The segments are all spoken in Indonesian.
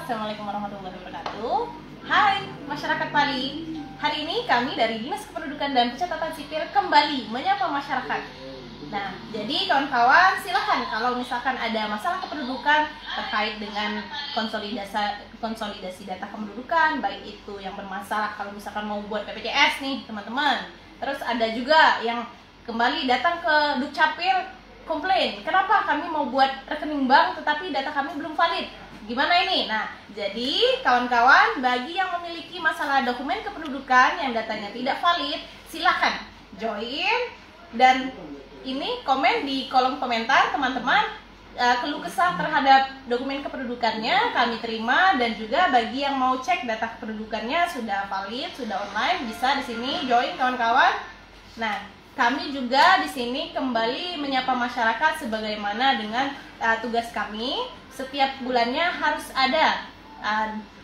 Assalamualaikum warahmatullahi wabarakatuh. Hai masyarakat Pali. Hari ini kami dari Dinas Kependudukan dan Pencatatan Sipil kembali menyapa masyarakat. Nah, jadi kawan-kawan silahkan kalau misalkan ada masalah kependudukan terkait dengan konsolidasi data kependudukan, baik itu yang bermasalah kalau misalkan mau buat BPJS nih teman-teman. Terus ada juga yang kembali datang ke Dukcapil komplain, kenapa kami mau buat rekening bank tetapi data kami belum valid, gimana ini? Nah, jadi kawan-kawan bagi yang memiliki masalah dokumen kependudukan yang datanya tidak valid, silakan join dan ini komen di kolom komentar teman-teman. Keluh kesah terhadap dokumen kependudukannya kami terima, dan juga bagi yang mau cek data kependudukannya sudah valid, sudah online, bisa di sini join kawan-kawan. Nah, kami juga di sini kembali menyapa masyarakat sebagaimana dengan tugas kami. Setiap bulannya harus ada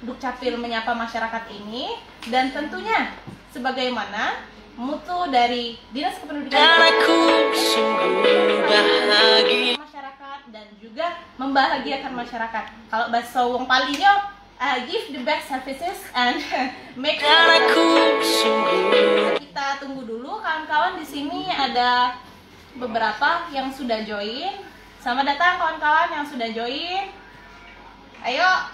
Dukcapil menyapa masyarakat ini, dan tentunya sebagaimana mutu dari Dinas Kependudukan masyarakat dan juga membahagiakan masyarakat. Kalau bahasa wong Palinyo, give the best services and make kita tunggu dulu kawan-kawan. Di sini ada beberapa yang sudah join. Selamat datang kawan-kawan yang sudah join. Ayo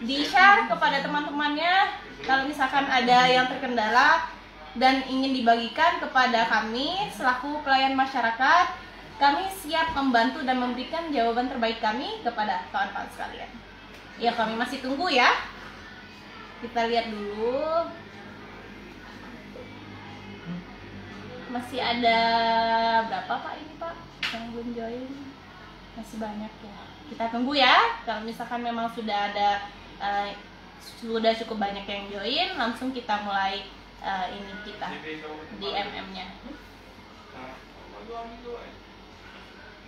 di-share kepada teman-temannya kalau misalkan ada yang terkendala dan ingin dibagikan kepada kami selaku pelayan masyarakat. Kami siap membantu dan memberikan jawaban terbaik kami kepada kawan-kawan sekalian. Ya, kami masih tunggu ya. Kita lihat dulu. Masih ada berapa Pak ini Pak yang belum join? Masih banyak ya. Kita tunggu ya. Kalau misalkan memang sudah ada sudah cukup banyak yang join, langsung kita mulai ini kita di MM-nya.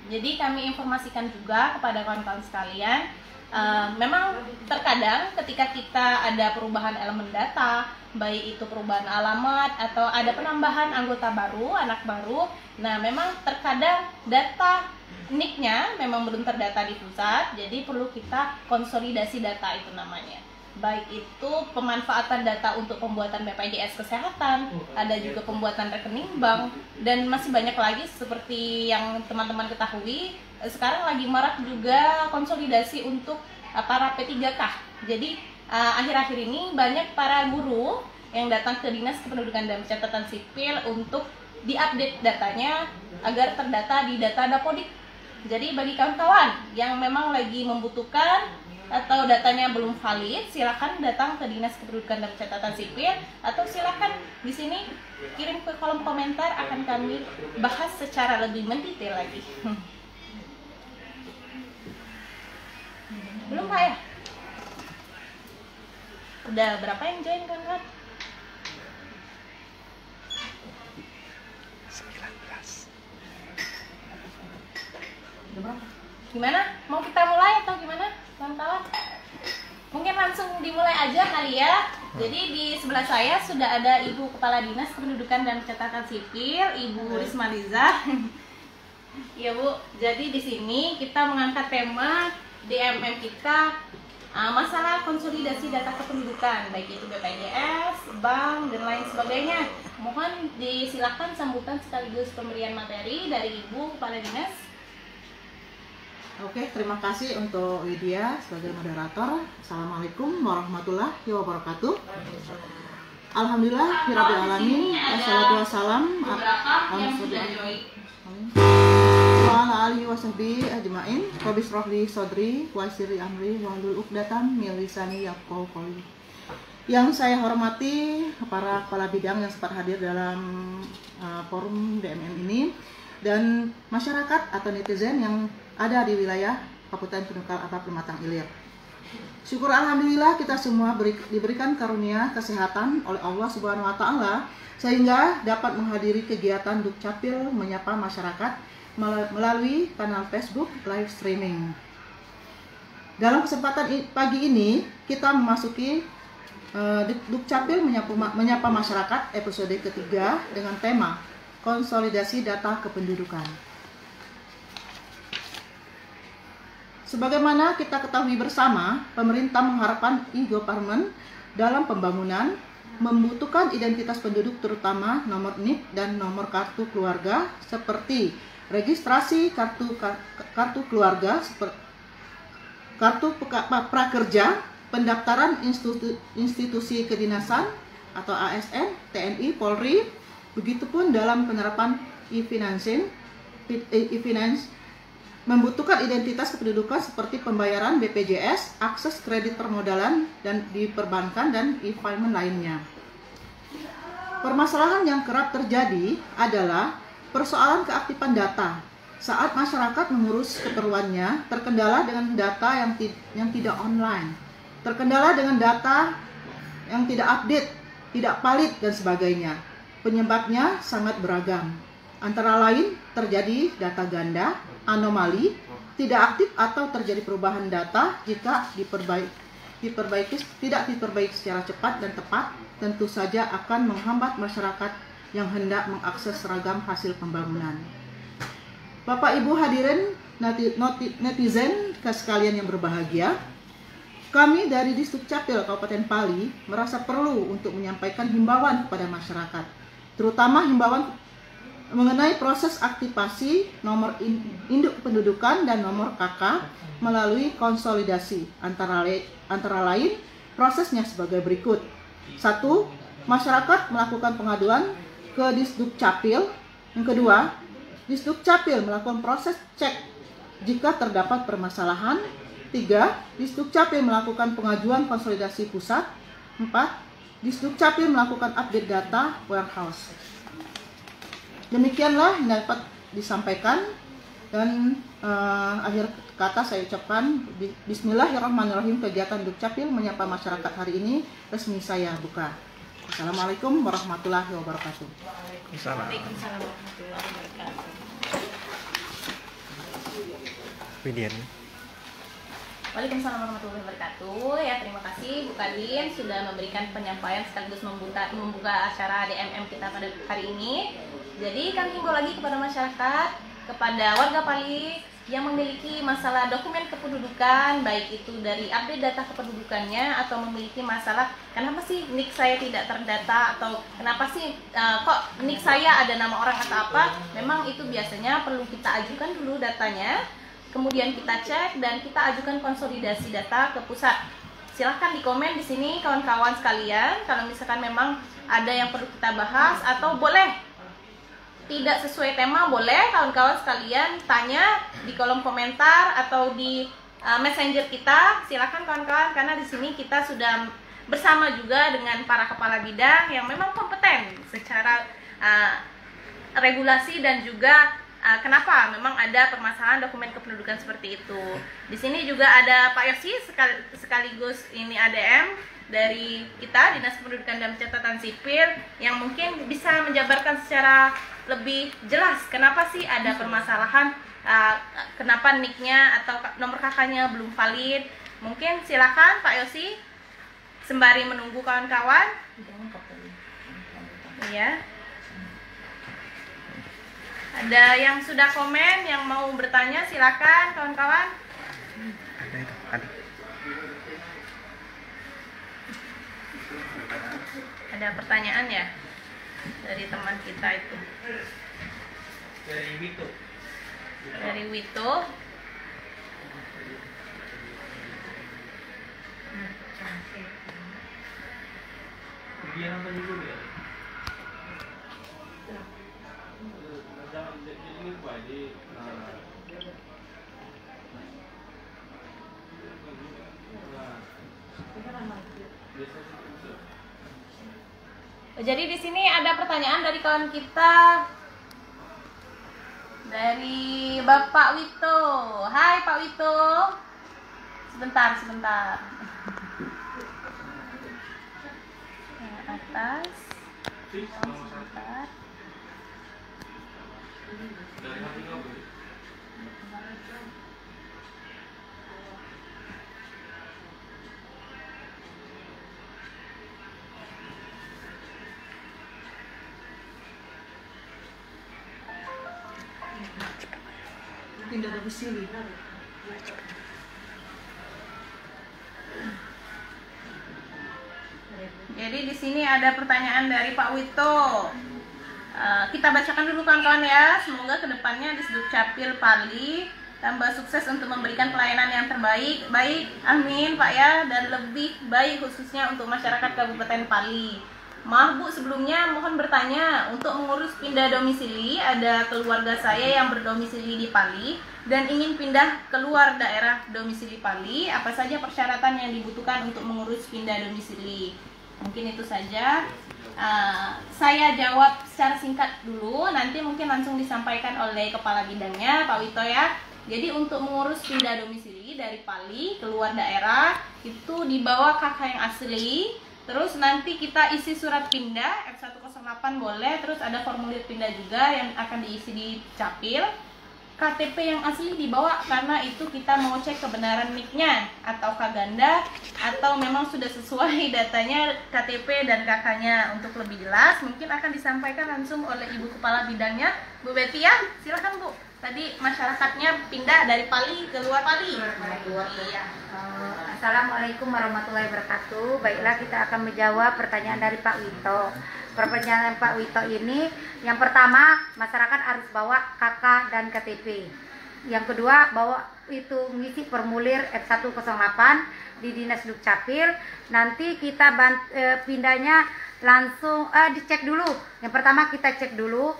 Jadi kami informasikan juga kepada kawan-kawan sekalian. Memang terkadang ketika kita ada perubahan elemen data, baik itu perubahan alamat atau ada penambahan anggota baru, anak baru, nah memang terkadang data NIK-nya memang belum terdata di pusat, jadi perlu kita konsolidasi data itu namanya. Baik itu pemanfaatan data untuk pembuatan BPJS Kesehatan, ada juga pembuatan rekening bank, dan masih banyak lagi seperti yang teman-teman ketahui. Sekarang lagi marak juga konsolidasi untuk para P3K. Jadi akhir-akhir ini banyak para guru yang datang ke Dinas Kependudukan dan Pencatatan Sipil untuk diupdate datanya agar terdata di data Dapodik. Jadi bagi kawan-kawan yang memang lagi membutuhkan atau datanya belum valid, silakan datang ke Dinas Kependudukan dan Pencatatan Sipil, atau silakan di sini kirim ke kolom komentar, akan kami bahas secara lebih mendetail lagi. Belum Pak ya? Udah berapa yang join kan? 19. Gimana? Mau kita mulai atau gimana kawan-kawan? Mungkin langsung dimulai aja kali ya. Jadi di sebelah saya sudah ada Ibu Kepala Dinas Kependudukan dan Pencatatan Sipil, Ibu Risma Liza. Ya Bu, jadi di sini kita mengangkat tema DMM kita, masalah konsolidasi data kependudukan, baik itu BPJS, bank, dan lain sebagainya. Mohon disilakan sambutan sekaligus pemberian materi dari Ibu Kepala Dinas. Oke, terima kasih untuk Widya sebagai moderator. Assalamualaikum warahmatullahi wabarakatuh. Alhamdulillah, Rabbil alamin. Wassalatu wassalam ala alihi wasahbihi ajmain. Rabbi shrah li sadri wa yassir li amri wahlul 'uqdatam min lisani yafqahu qawli. Yang saya hormati para kepala bidang yang sempat hadir dalam forum DMM ini, dan masyarakat atau netizen yang ada di wilayah Kabupaten Penukal Atap Pematang Ilir. Syukur alhamdulillah kita semua diberikan karunia kesehatan oleh Allah Subhanahu wa taala sehingga dapat menghadiri kegiatan Dukcapil menyapa masyarakat melalui kanal Facebook live streaming. Dalam kesempatan pagi ini kita memasuki Dukcapil menyapa masyarakat episode ketiga dengan tema konsolidasi data kependudukan. Sebagaimana kita ketahui bersama, pemerintah mengharapkan e-government dalam pembangunan membutuhkan identitas penduduk terutama nomor NIK dan nomor kartu keluarga seperti registrasi kartu keluarga, kartu prakerja, pendaftaran institusi kedinasan atau ASN, TNI, Polri. Begitupun dalam penerapan e-finance membutuhkan identitas kependudukan seperti pembayaran BPJS, akses kredit permodalan dan di perbankan dan e-payment lainnya. Permasalahan yang kerap terjadi adalah persoalan keaktifan data. Saat masyarakat mengurus keperluannya, terkendala dengan data yang tidak online, terkendala dengan data yang tidak update, tidak valid dan sebagainya. Penyebabnya sangat beragam. Antara lain terjadi data ganda, anomali, tidak aktif atau terjadi perubahan data jika tidak diperbaiki secara cepat dan tepat, tentu saja akan menghambat masyarakat yang hendak mengakses seragam hasil pembangunan. Bapak Ibu hadirin netizen sekalian yang berbahagia, kami dari Disdukcapil Kabupaten Pali merasa perlu untuk menyampaikan himbauan kepada masyarakat, terutama himbauan mengenai proses aktivasi nomor induk pendudukan dan nomor KK melalui konsolidasi. Antara lain prosesnya sebagai berikut. 1. Masyarakat melakukan pengaduan ke Disdukcapil. Yang kedua, Disdukcapil melakukan proses cek jika terdapat permasalahan. 3. Disdukcapil melakukan pengajuan konsolidasi pusat. 4. Disdukcapil melakukan update data warehouse. Demikianlah yang dapat disampaikan, dan akhir kata saya ucapkan Bismillahirrahmanirrahim. Kegiatan Dukcapil menyapa masyarakat hari ini resmi saya buka. Assalamualaikum warahmatullahi wabarakatuh. Waalaikumsalam warahmatullahi wabarakatuh. Widian. Waalaikumsalam warahmatullahi wabarakatuh. Ya, terima kasih Bu Kadin sudah memberikan penyampaian sekaligus membuka acara DMM kita pada hari ini. Jadi kami himbau lagi kepada masyarakat, kepada warga Pali yang memiliki masalah dokumen kependudukan, baik itu dari update data kependudukannya atau memiliki masalah kenapa sih NIK saya tidak terdata, atau kenapa sih kok NIK saya ada nama orang atau apa. Memang itu biasanya perlu kita ajukan dulu datanya, kemudian kita cek dan kita ajukan konsolidasi data ke pusat. Silahkan di komen di sini kawan-kawan sekalian kalau misalkan memang ada yang perlu kita bahas, atau boleh tidak sesuai tema, boleh kawan-kawan sekalian tanya di kolom komentar atau di messenger kita. Silakan kawan-kawan, karena di sini kita sudah bersama juga dengan para kepala bidang yang memang kompeten secara regulasi dan juga kenapa memang ada permasalahan dokumen kependudukan seperti itu. Di sini juga ada Pak Yosi sekaligus ini ADM dari kita Dinas Kependudukan dan Pencatatan Sipil yang mungkin bisa menjabarkan secara lebih jelas kenapa sih ada permasalahan, kenapa NIK-nya atau nomor KK-nya belum valid. Mungkin silakan Pak Yosi sembari menunggu kawan-kawan. Iya. Ada yang sudah komen yang mau bertanya, silakan kawan-kawan. Ada pertanyaan ya dari teman kita itu. Dari Wito. Jadi di sini ada pertanyaan dari kawan kita, dari Bapak Wito. Hai Pak Wito. Sebentar. Yang atas. Sebentar. Tidak ada di sini. Jadi di sini ada pertanyaan dari Pak Wito. Kita bacakan dulu kawan-kawan ya. Semoga kedepannya di Sdukcapil Pali tambah sukses untuk memberikan pelayanan yang terbaik. Baik, amin Pak ya, dan lebih baik khususnya untuk masyarakat Kabupaten Pali. Maaf Bu, sebelumnya mohon bertanya, untuk mengurus pindah domisili, ada keluarga saya yang berdomisili di Pali dan ingin pindah keluar daerah domisili Pali. Apa saja persyaratan yang dibutuhkan untuk mengurus pindah domisili? Mungkin itu saja. Saya jawab secara singkat dulu, nanti mungkin langsung disampaikan oleh kepala bidangnya Pak Wito ya. Jadi untuk mengurus pindah domisili dari Pali keluar daerah itu dibawa kakak yang asli. Terus nanti kita isi surat pindah F108 boleh. Terus ada formulir pindah juga yang akan diisi di Capil. KTP yang asli dibawa karena itu kita mau cek kebenaran NIK-nya atau ganda atau memang sudah sesuai datanya KTP dan kakaknya. Untuk lebih jelas mungkin akan disampaikan langsung oleh Ibu Kepala Bidangnya Bu Betty ya. Silakan Bu. Tadi masyarakatnya pindah dari Pali ke luar Pali. Assalamualaikum warahmatullahi wabarakatuh. Baiklah, kita akan menjawab pertanyaan dari Pak Wito. Pertanyaan Pak Wito ini, yang pertama, masyarakat harus bawa KK dan KTP. Yang kedua, bawa itu mengisi formulir F108 di Dinas Dukcapil. Nanti kita pindahnya langsung dicek dulu. Yang pertama kita cek dulu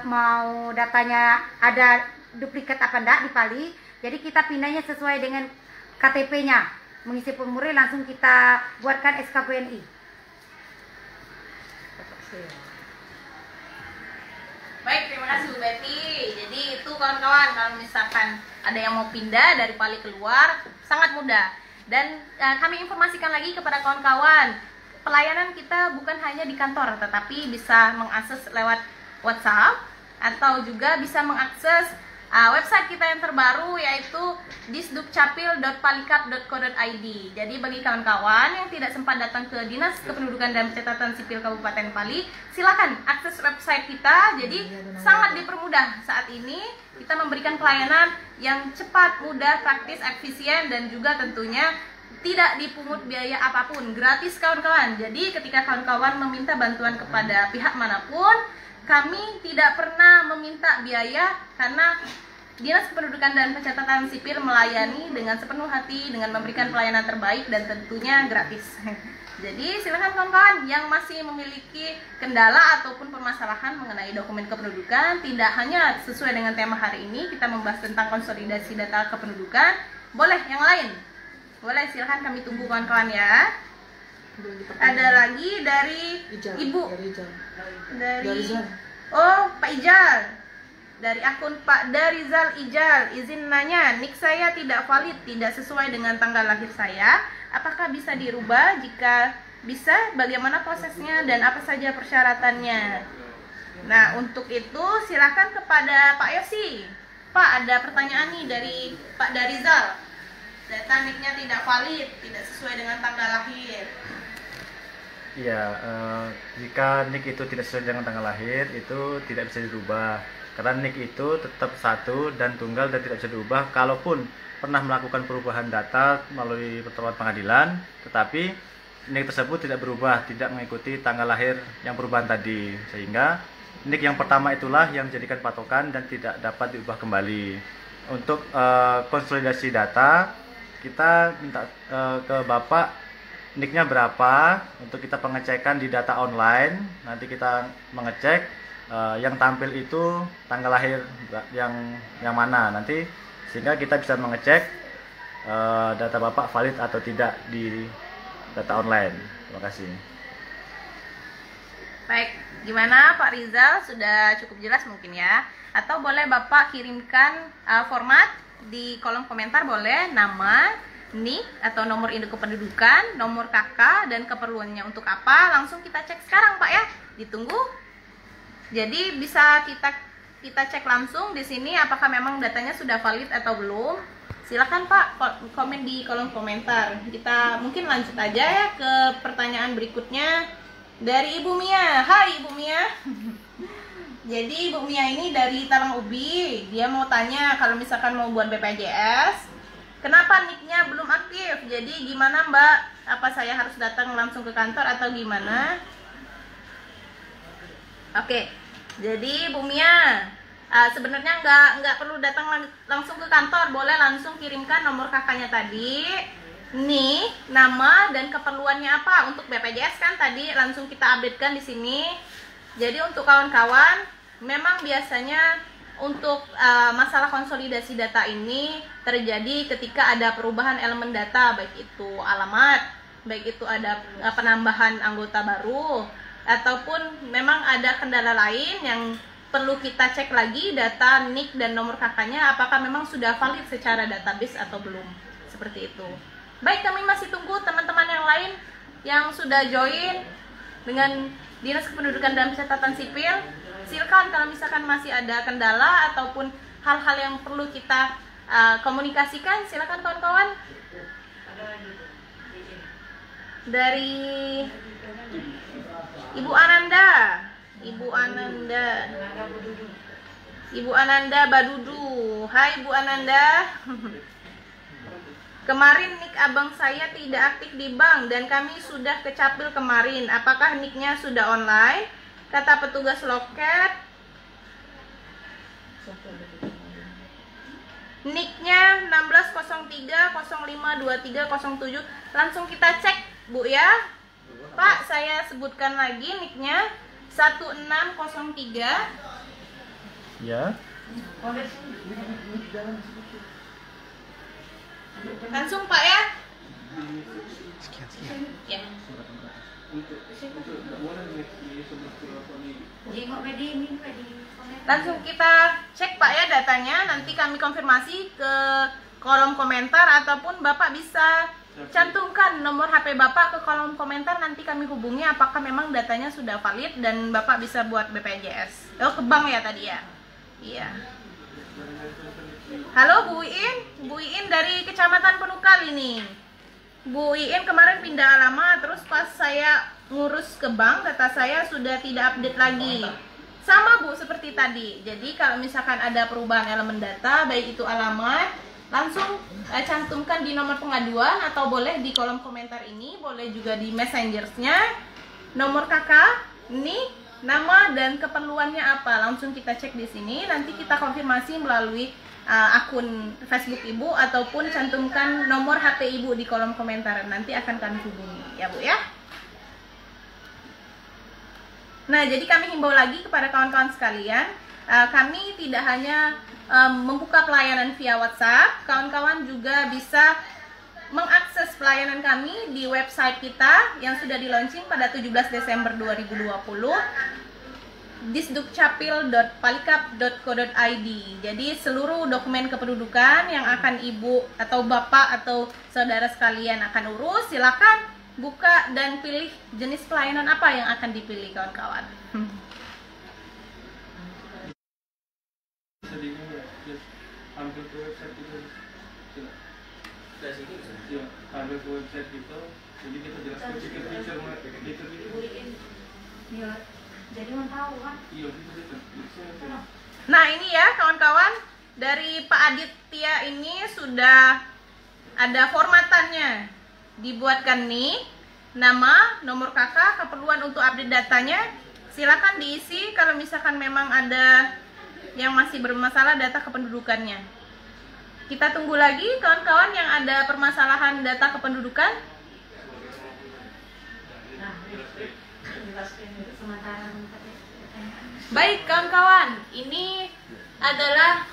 mau datanya ada duplikat apa enggak di Pali. Jadi kita pindahnya sesuai dengan KTP-nya. Mengisi formulir langsung kita buatkan SKPNI. Baik, terima kasih Bu Betty. Jadi itu kawan-kawan, kalau misalkan ada yang mau pindah dari Pali keluar, sangat mudah. Dan kami informasikan lagi kepada kawan-kawan, pelayanan kita bukan hanya di kantor, tetapi bisa mengakses lewat WhatsApp atau juga bisa mengakses website kita yang terbaru, yaitu disdukcapil.palikap.co.id. Jadi bagi kawan-kawan yang tidak sempat datang ke Dinas Kependudukan dan Pencatatan Sipil Kabupaten Pali, silakan akses website kita. Jadi sangat dipermudah saat ini. Kita memberikan pelayanan yang cepat, mudah, praktis, efisien, dan juga tentunya tidak dipungut biaya apapun, gratis kawan-kawan. Jadi ketika kawan-kawan meminta bantuan kepada pihak manapun, kami tidak pernah meminta biaya karena Dinas Kependudukan dan Pencatatan Sipil melayani dengan sepenuh hati, dengan memberikan pelayanan terbaik dan tentunya gratis. Jadi silakan kawan-kawan yang masih memiliki kendala ataupun permasalahan mengenai dokumen kependudukan, tidak hanya sesuai dengan tema hari ini, kita membahas tentang konsolidasi data kependudukan, boleh yang lain. Boleh, silahkan kami tunggu kawan-kawan ya. Ada lagi dari Ibu. Pak Ijal. Dari akun Pak Darizal Ijal, izin nanya, NIK saya tidak valid, tidak sesuai dengan tanggal lahir saya. Apakah bisa dirubah? Jika bisa, bagaimana prosesnya dan apa saja persyaratannya? Nah, untuk itu silahkan kepada Pak Yosi. Pak, ada pertanyaan nih dari Pak Darizal. Data NIK-nya tidak valid, tidak sesuai dengan tanggal lahir. Iya, jika NIK itu tidak sesuai dengan tanggal lahir, itu tidak bisa dirubah. Karena NIK itu tetap satu dan tunggal dan tidak bisa dirubah. Kalaupun pernah melakukan perubahan data melalui pertemuan pengadilan, tetapi NIK tersebut tidak berubah, tidak mengikuti tanggal lahir yang perubahan tadi. Sehingga NIK yang pertama itulah yang dijadikan patokan dan tidak dapat diubah kembali. Untuk konsolidasi data, kita minta ke Bapak NIK-nya berapa untuk kita pengecekan di data online. Nanti kita mengecek yang tampil itu tanggal lahir yang mana nanti, sehingga kita bisa mengecek data Bapak valid atau tidak di data online. Terima kasih. Baik, gimana Pak Rizal? Sudah cukup jelas mungkin ya? Atau boleh Bapak kirimkan format di kolom komentar, boleh nama, NIK atau nomor induk kependudukan, nomor KK, dan keperluannya untuk apa. Langsung kita cek sekarang Pak ya. Ditunggu. Jadi bisa kita cek langsung di sini apakah memang datanya sudah valid atau belum. Silakan Pak komen di kolom komentar. Kita mungkin lanjut aja ya ke pertanyaan berikutnya dari Ibu Mia. Hai Ibu Mia. Jadi Ibu Mia ini dari Talang Ubi. Dia mau tanya kalau misalkan mau buat BPJS, Kenapa nicknya belum aktif? Jadi gimana Mbak? Apa saya harus datang langsung ke kantor atau gimana? Oke, jadi Bu Mia, sebenarnya nggak perlu datang langsung ke kantor, boleh langsung kirimkan nomor kakaknya tadi, nih nama dan keperluannya apa untuk BPJS kan tadi langsung kita updatekan di sini. Jadi untuk kawan-kawan, memang biasanya untuk masalah konsolidasi data ini terjadi ketika ada perubahan elemen data, baik itu alamat, baik itu ada penambahan anggota baru, ataupun memang ada kendala lain yang perlu kita cek lagi data NIK dan nomor kakaknya apakah memang sudah valid secara database atau belum, seperti itu. Baik, kami masih tunggu teman-teman yang lain yang sudah join dengan Dinas Kependudukan dan Pencatatan Sipil. Silakan kalau misalkan masih ada kendala ataupun hal-hal yang perlu kita komunikasikan, silakan kawan-kawan. Dari Ibu Ananda, Ibu Ananda Badudu. Hai Bu Ananda. Kemarin nick abang saya tidak aktif di bank dan kami sudah ke Capil kemarin. Apakah nicknya sudah online? Kata petugas loket, nicknya 1603052307. Langsung kita cek Bu ya. Pak, saya sebutkan lagi nicknya 1603. Ya. Langsung Pak ya. Ya. Langsung kita cek Pak ya datanya, nanti kami konfirmasi ke kolom komentar ataupun Bapak bisa cantumkan nomor HP Bapak ke kolom komentar, nanti kami hubungi apakah memang datanya sudah valid dan Bapak bisa buat BPJS. Oh, ke bank ya tadi ya? Iya. Halo Bu Iin dari Kecamatan Penukal ini. Bu Iin kemarin pindah alamat, terus pas saya ngurus ke bank, data saya sudah tidak update lagi. Sama Bu, seperti tadi. Jadi kalau misalkan ada perubahan elemen data, baik itu alamat, langsung cantumkan di nomor pengaduan atau boleh di kolom komentar ini, boleh juga di messengersnya, nomor kakak, nih, nama dan keperluannya apa. Langsung kita cek di sini, nanti kita konfirmasi melalui akun Facebook Ibu ataupun cantumkan nomor HP Ibu di kolom komentar, nanti akan kami hubungi ya Bu ya. Nah, jadi kami himbau lagi kepada kawan-kawan sekalian, kami tidak hanya membuka pelayanan via WhatsApp, kawan-kawan juga bisa mengakses pelayanan kami di website kita yang sudah di-launching pada 17 Desember 2020, disdukcapil.palikap.co.id. Jadi seluruh dokumen kependudukan yang akan Ibu atau Bapak atau saudara sekalian akan urus, silakan buka dan pilih jenis pelayanan apa yang akan dipilih kawan-kawan. Ambil ke website itu, ambil ke website itu, jadi kita jelaskan fitur itu. Iya, jadi mau tahu kan? Iya, gitu. Nah ini ya kawan-kawan, dari Pak Aditya ini sudah ada formatannya, dibuatkan nih, nama, nomor kakak, keperluan untuk update datanya, silakan diisi kalau misalkan memang ada yang masih bermasalah data kependudukannya. Kita tunggu lagi kawan-kawan yang ada permasalahan data kependudukan. Baik kawan-kawan, ini adalah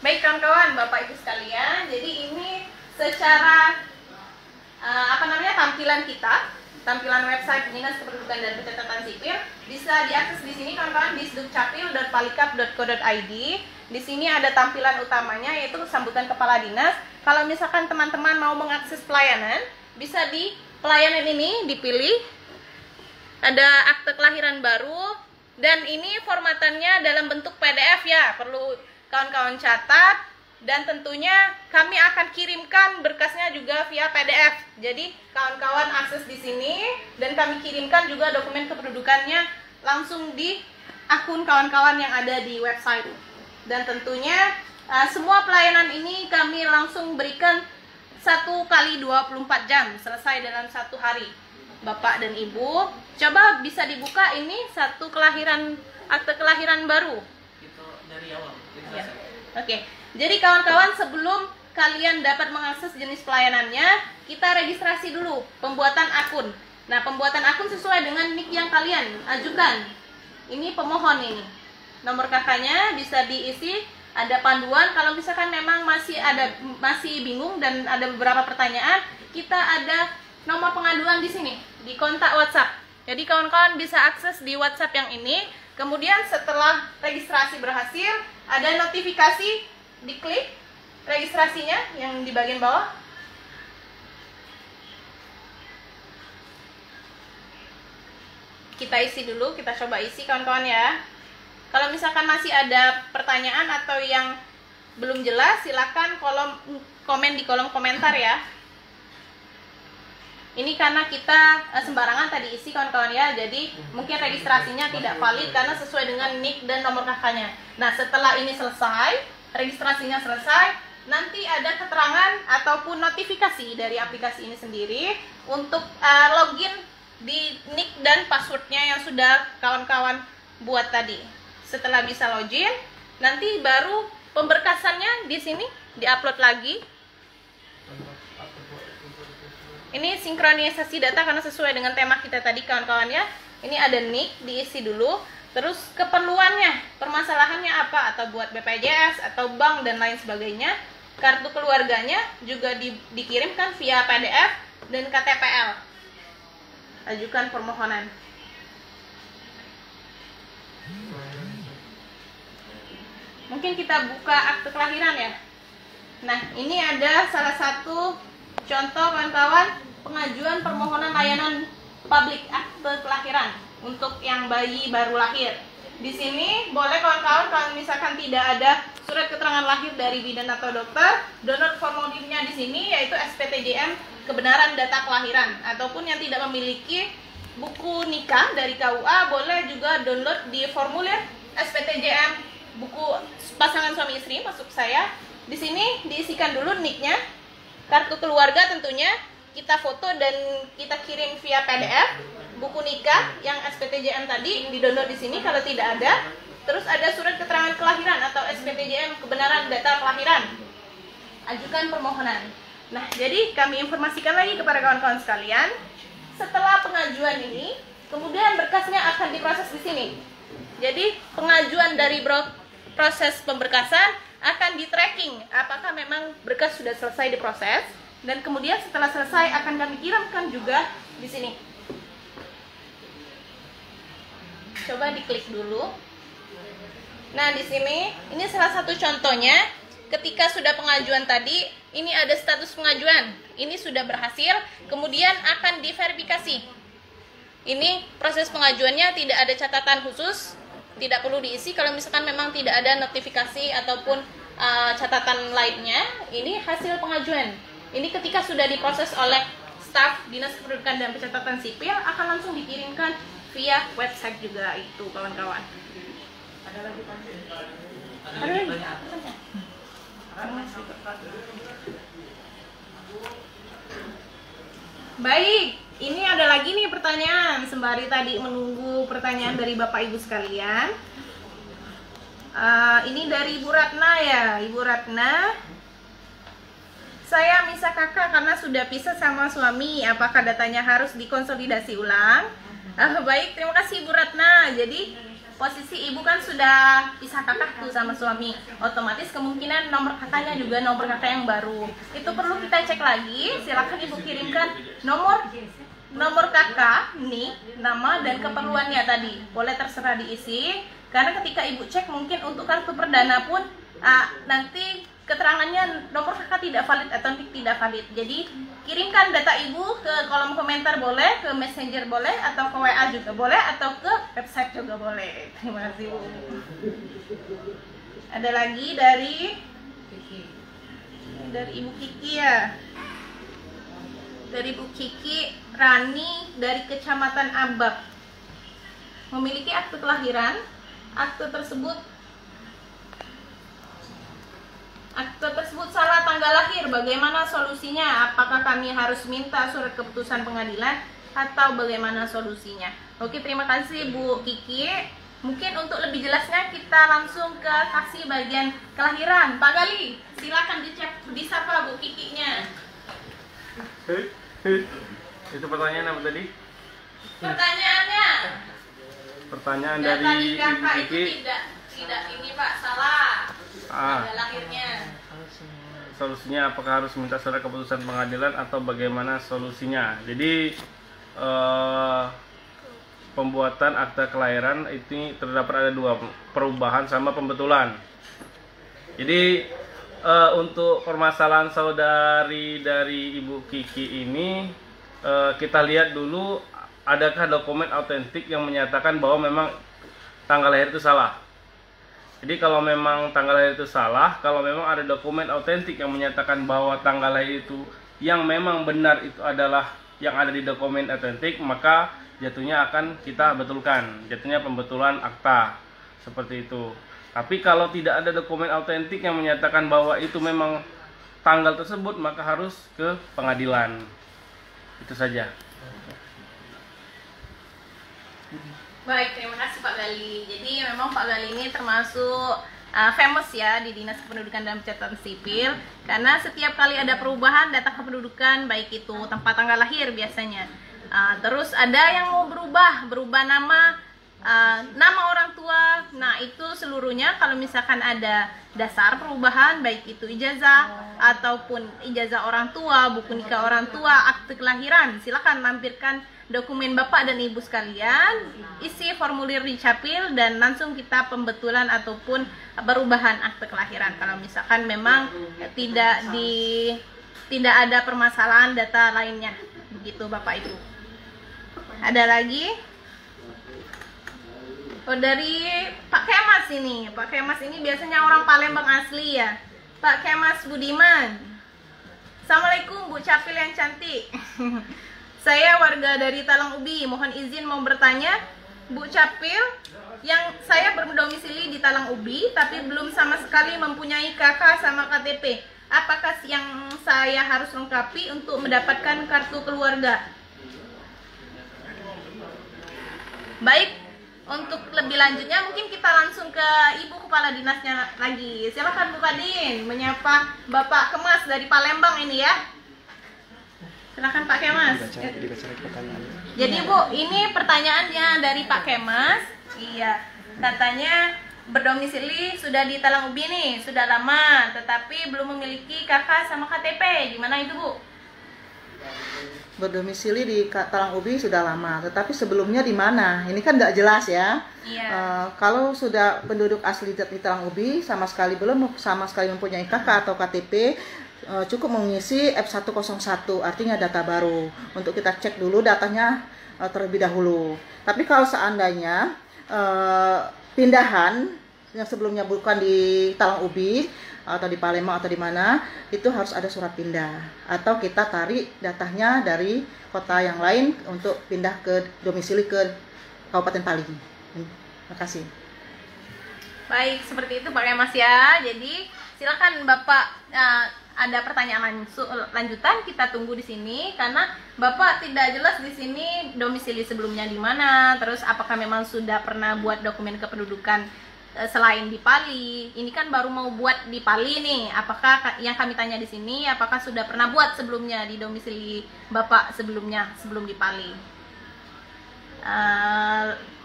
baik kawan-kawan, Bapak Ibu sekalian. Jadi ini secara tampilan kita, tampilan website Dinas Kependudukan dan Pencatatan Sipil bisa diakses di sini kawan-kawan, di disdukcapil.palikap.co.id. Di sini ada tampilan utamanya yaitu sambutan kepala dinas. Kalau misalkan teman-teman mau mengakses pelayanan, bisa di pelayanan ini dipilih. Ada akte kelahiran baru dan ini formatannya dalam bentuk PDF ya, perlu kawan-kawan catat. Dan tentunya kami akan kirimkan berkasnya juga via PDF. Jadi kawan-kawan akses di sini dan kami kirimkan juga dokumen kependudukannya langsung di akun kawan-kawan yang ada di website Dan tentunya semua pelayanan ini kami langsung berikan 1 kali 24 jam, selesai dalam 1 hari. Bapak dan Ibu, coba bisa dibuka ini akte kelahiran baru. Itu dari awal. Ya. Oke. Jadi kawan-kawan, sebelum kalian dapat mengakses jenis pelayanannya, kita registrasi dulu pembuatan akun. Nah, pembuatan akun sesuai dengan NIK yang kalian ajukan. Ini pemohon ini. Nomor kakaknya bisa diisi, ada panduan. Kalau misalkan memang masih bingung dan ada beberapa pertanyaan, kita ada nomor pengaduan di sini, di kontak WhatsApp. Jadi kawan-kawan bisa akses di WhatsApp yang ini. Kemudian setelah registrasi berhasil, ada notifikasi, diklik registrasinya yang di bagian bawah. Kita isi dulu, kita coba isi kawan-kawan ya. Kalau misalkan masih ada pertanyaan atau yang belum jelas, silakan komen di kolom komentar ya. Ini karena kita sembarangan tadi isi kawan-kawan ya, jadi mungkin registrasinya tidak valid karena sesuai dengan NIK dan nomor kakaknya. Nah, setelah ini selesai, registrasinya selesai, nanti ada keterangan ataupun notifikasi dari aplikasi ini sendiri untuk login di NIK dan passwordnya yang sudah kawan-kawan buat tadi. Setelah bisa login, nanti baru pemberkasannya di sini diupload lagi. Ini sinkronisasi data karena sesuai dengan tema kita tadi kawan-kawan ya. Ini ada NIK, diisi dulu. Terus keperluannya, permasalahannya apa, atau buat BPJS atau bank dan lain sebagainya. Kartu keluarganya juga dikirimkan via PDF dan KTPL. Ajukan permohonan. Mungkin kita buka akte kelahiran ya. Nah, ini ada salah satu contoh kawan-kawan pengajuan permohonan layanan publik akte kelahiran untuk yang bayi baru lahir. Di sini boleh kawan-kawan kalau misalkan tidak ada surat keterangan lahir dari bidan atau dokter, download formulirnya di sini yaitu SPTJM kebenaran data kelahiran, ataupun yang tidak memiliki buku nikah dari KUA boleh juga download di formulir SPTJM buku pasangan suami istri, maksud saya. Di sini diisikan dulu NIK-nya, kartu keluarga tentunya kita foto dan kita kirim via PDF, buku nikah yang SPTJM tadi di-download di sini kalau tidak ada. Terus ada surat keterangan kelahiran atau SPTJM kebenaran data kelahiran. Ajukan permohonan. Nah, jadi kami informasikan lagi kepada kawan-kawan sekalian, setelah pengajuan ini, kemudian berkasnya akan diproses di sini. Jadi, pengajuan dari proses pemberkasan akan di-tracking apakah memang berkas sudah selesai diproses, dan kemudian setelah selesai akan kami kirimkan juga di sini. Coba diklik dulu. Nah, di sini ini salah satu contohnya. Ketika sudah pengajuan tadi, ini ada status pengajuan. Ini sudah berhasil, kemudian akan diverifikasi. Ini proses pengajuannya, tidak ada catatan khusus, tidak perlu diisi kalau misalkan memang tidak ada notifikasi ataupun catatan lainnya. Ini hasil pengajuan. Ini ketika sudah diproses oleh staf Dinas Kependudukan dan Pencatatan Sipil akan langsung dikirimkan via website juga itu kawan-kawan. Ada lagi Pak? Ada lagi? Baik, ini ada lagi nih pertanyaan. Sembari tadi menunggu pertanyaan dari Bapak Ibu sekalian. Ini dari Ibu Ratna ya, Ibu Ratna. Saya misah kakak karena sudah pisah sama suami. Apakah datanya harus dikonsolidasi ulang? Baik, terima kasih Ibu Ratna. Jadi posisi ibu kan sudah pisah kakak tuh sama suami, otomatis kemungkinan nomor kakaknya juga nomor kakak yang baru. Itu perlu kita cek lagi. Silakan ibu kirimkan nomor kakak, nik, nama dan keperluannya tadi. Boleh terserah diisi. Karena ketika ibu cek mungkin untuk kartu perdana pun nanti keterangannya nomor kakak tidak valid atau nik tidak valid. Jadi kirimkan data ibu ke kolom komentar boleh, ke messenger boleh, atau ke WA juga boleh, atau ke website juga boleh. Terima kasih Bu. Ada lagi dari Ibu Kiki ya. Dari Bu Kiki Rani dari Kecamatan Abak. Memiliki akte kelahiran. Akte tersebut akte tersebut salah tanggal lahir, bagaimana solusinya? Apakah kami harus minta surat keputusan pengadilan atau bagaimana solusinya? Oke, terima kasih Bu Kiki. Mungkin untuk lebih jelasnya kita langsung ke saksi bagian kelahiran. Pak Gali, silakan disapa Bu Kikinya. Itu pertanyaan apa tadi? Pertanyaannya. Pertanyaan Data dari di Ibu kakak itu Kiki. tidak ini Pak, salah. Ah, Tanggal lahirnya. solusinya apakah harus minta surat keputusan pengadilan atau bagaimana solusinya? Jadi pembuatan akta kelahiran itu terdapat ada dua, perubahan sama pembetulan. Jadi untuk permasalahan saudari dari Ibu Kiki ini kita lihat dulu adakah dokumen autentik yang menyatakan bahwa memang tanggal lahir itu salah. Jadi kalau memang tanggal lahir itu salah, kalau memang ada dokumen autentik yang menyatakan bahwa tanggal lahir itu yang memang benar itu adalah yang ada di dokumen autentik, maka jatuhnya akan kita betulkan, jatuhnya pembetulan akta seperti itu. Tapi kalau tidak ada dokumen autentik yang menyatakan bahwa itu memang tanggal tersebut, maka harus ke pengadilan. Itu saja. Baik, terima kasih Pak Gali. Jadi memang Pak Gali ini termasuk famous ya di Dinas Kependudukan dan Pencatatan Sipil, karena setiap kali ada perubahan data kependudukan, baik itu tempat tanggal lahir biasanya, terus ada yang mau berubah nama, nama orang tua. Nah itu seluruhnya kalau misalkan ada dasar perubahan, baik itu ijazah ataupun ijazah orang tua, buku nikah orang tua, akte kelahiran, silakan lampirkan dokumen Bapak dan Ibu sekalian, isi formulir di Capil dan langsung kita pembetulan ataupun perubahan akte kelahiran. Kalau misalkan memang tidak ada permasalahan data lainnya, begitu Bapak Ibu. Ada lagi? Oh, dari Pak Kemas ini. Pak Kemas ini biasanya orang Palembang asli ya. Pak Kemas Budiman. Assalamualaikum Bu Capil yang cantik. Saya warga dari Talang Ubi, mohon izin mau bertanya, Bu Capil, yang saya berdomisili di Talang Ubi, tapi belum sama sekali mempunyai KK sama KTP. Apakah yang saya harus lengkapi untuk mendapatkan kartu keluarga? Baik, untuk lebih lanjutnya mungkin kita langsung ke Ibu Kepala Dinasnya lagi. Silakan Bu Kadin menyapa Bapak Kemas dari Palembang ini ya. Silakan Pak Kemas. Jadi Bu, ini pertanyaannya dari Pak Kemas. Iya, katanya berdomisili sudah di Talang Ubi nih, sudah lama, tetapi belum memiliki KK sama KTP. Gimana itu Bu? Berdomisili di Talang Ubi sudah lama, tetapi sebelumnya di mana? Ini kan nggak jelas ya. Iya. Kalau sudah penduduk asli di Talang Ubi sama sekali mempunyai KK atau KTP, cukup mengisi F101, artinya data baru. Untuk kita cek dulu datanya terlebih dahulu. Tapi kalau seandainya pindahan yang sebelumnya bukan di Talang Ubi atau di Palembang atau di mana, itu harus ada surat pindah atau kita tarik datanya dari kota yang lain untuk pindah ke domisili ke Kabupaten Pali. Terima kasih. Baik, seperti itu Pak Kemas ya. Jadi silakan Bapak, ada pertanyaan lanjutan kita tunggu di sini karena Bapak tidak jelas di sini domisili sebelumnya di mana, terus apakah memang sudah pernah buat dokumen kependudukan selain di Pali. Ini kan baru mau buat di Pali nih. Apakah yang kami tanya di sini apakah sudah pernah buat sebelumnya di domisili Bapak sebelumnya sebelum di Pali?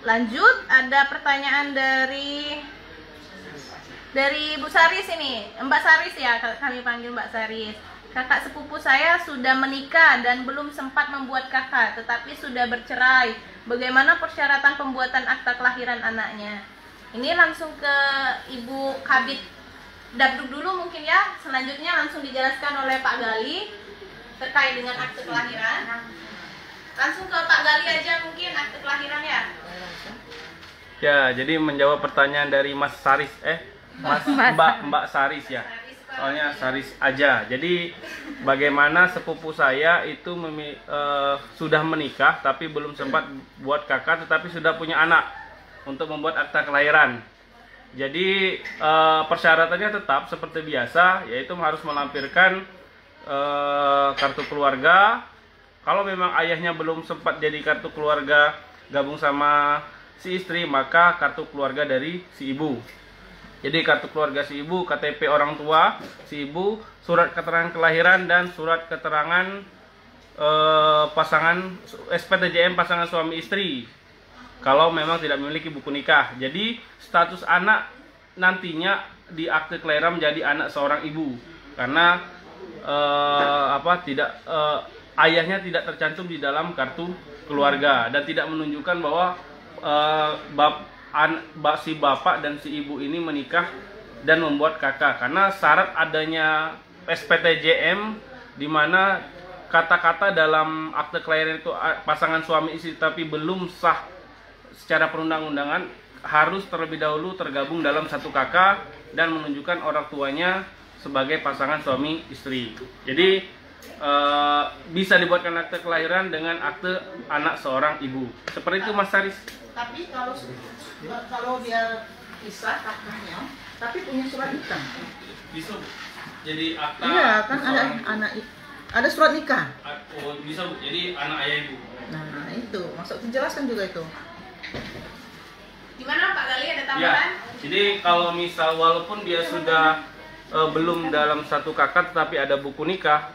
Lanjut, ada pertanyaan dari Bu Saris ini, Mbak Saris ya, kami panggil Mbak Saris. Kakak sepupu saya sudah menikah dan belum sempat membuat kakak, tetapi sudah bercerai. Bagaimana persyaratan pembuatan akta kelahiran anaknya? Ini langsung ke Ibu Kabid Dabduk dulu mungkin ya. Selanjutnya langsung dijelaskan oleh Pak Gali terkait dengan akte kelahiran. Langsung ke Pak Gali aja mungkin akte kelahiran ya. Ya, jadi menjawab pertanyaan dari Mas Saris, Mbak Saris ya. Soalnya Saris aja. Jadi bagaimana sepupu saya itu sudah menikah tapi belum sempat buat kakak, tetapi sudah punya anak untuk membuat akta kelahiran. Jadi persyaratannya tetap seperti biasa, yaitu harus melampirkan kartu keluarga. Kalau memang ayahnya belum sempat jadi kartu keluarga gabung sama si istri, maka kartu keluarga dari si ibu. Jadi kartu keluarga si ibu, KTP orang tua si ibu, surat keterangan kelahiran dan surat keterangan pasangan SPTJM pasangan suami istri. Kalau memang tidak memiliki buku nikah. Jadi status anak nantinya di akte kelahiran menjadi anak seorang ibu, karena ayahnya tidak tercantum di dalam kartu keluarga dan tidak menunjukkan bahwa si bapak dan si ibu ini menikah dan membuat kakak. Karena syarat adanya SPTJM di mana kata-kata dalam akte kelahiran itu pasangan suami istri tapi belum sah secara perundang-undangan, harus terlebih dahulu tergabung dalam satu kakak dan menunjukkan orang tuanya sebagai pasangan suami istri. Jadi bisa dibuatkan akte kelahiran dengan akte anak seorang ibu. Seperti itu Mas Saris. Tapi kalau dia pisah kakaknya, tapi punya surat nikah. Bisa Bu. Jadi akta. Iya, kan ada surat nikah. Oh, bisa Bu. Jadi anak ayah ibu. Nah, itu maksud dijelaskan juga itu. Gimana Pak Gali, ada Ya. tambahan? Jadi kalau misal walaupun dia sudah belum dalam satu kakak tetapi ada buku nikah,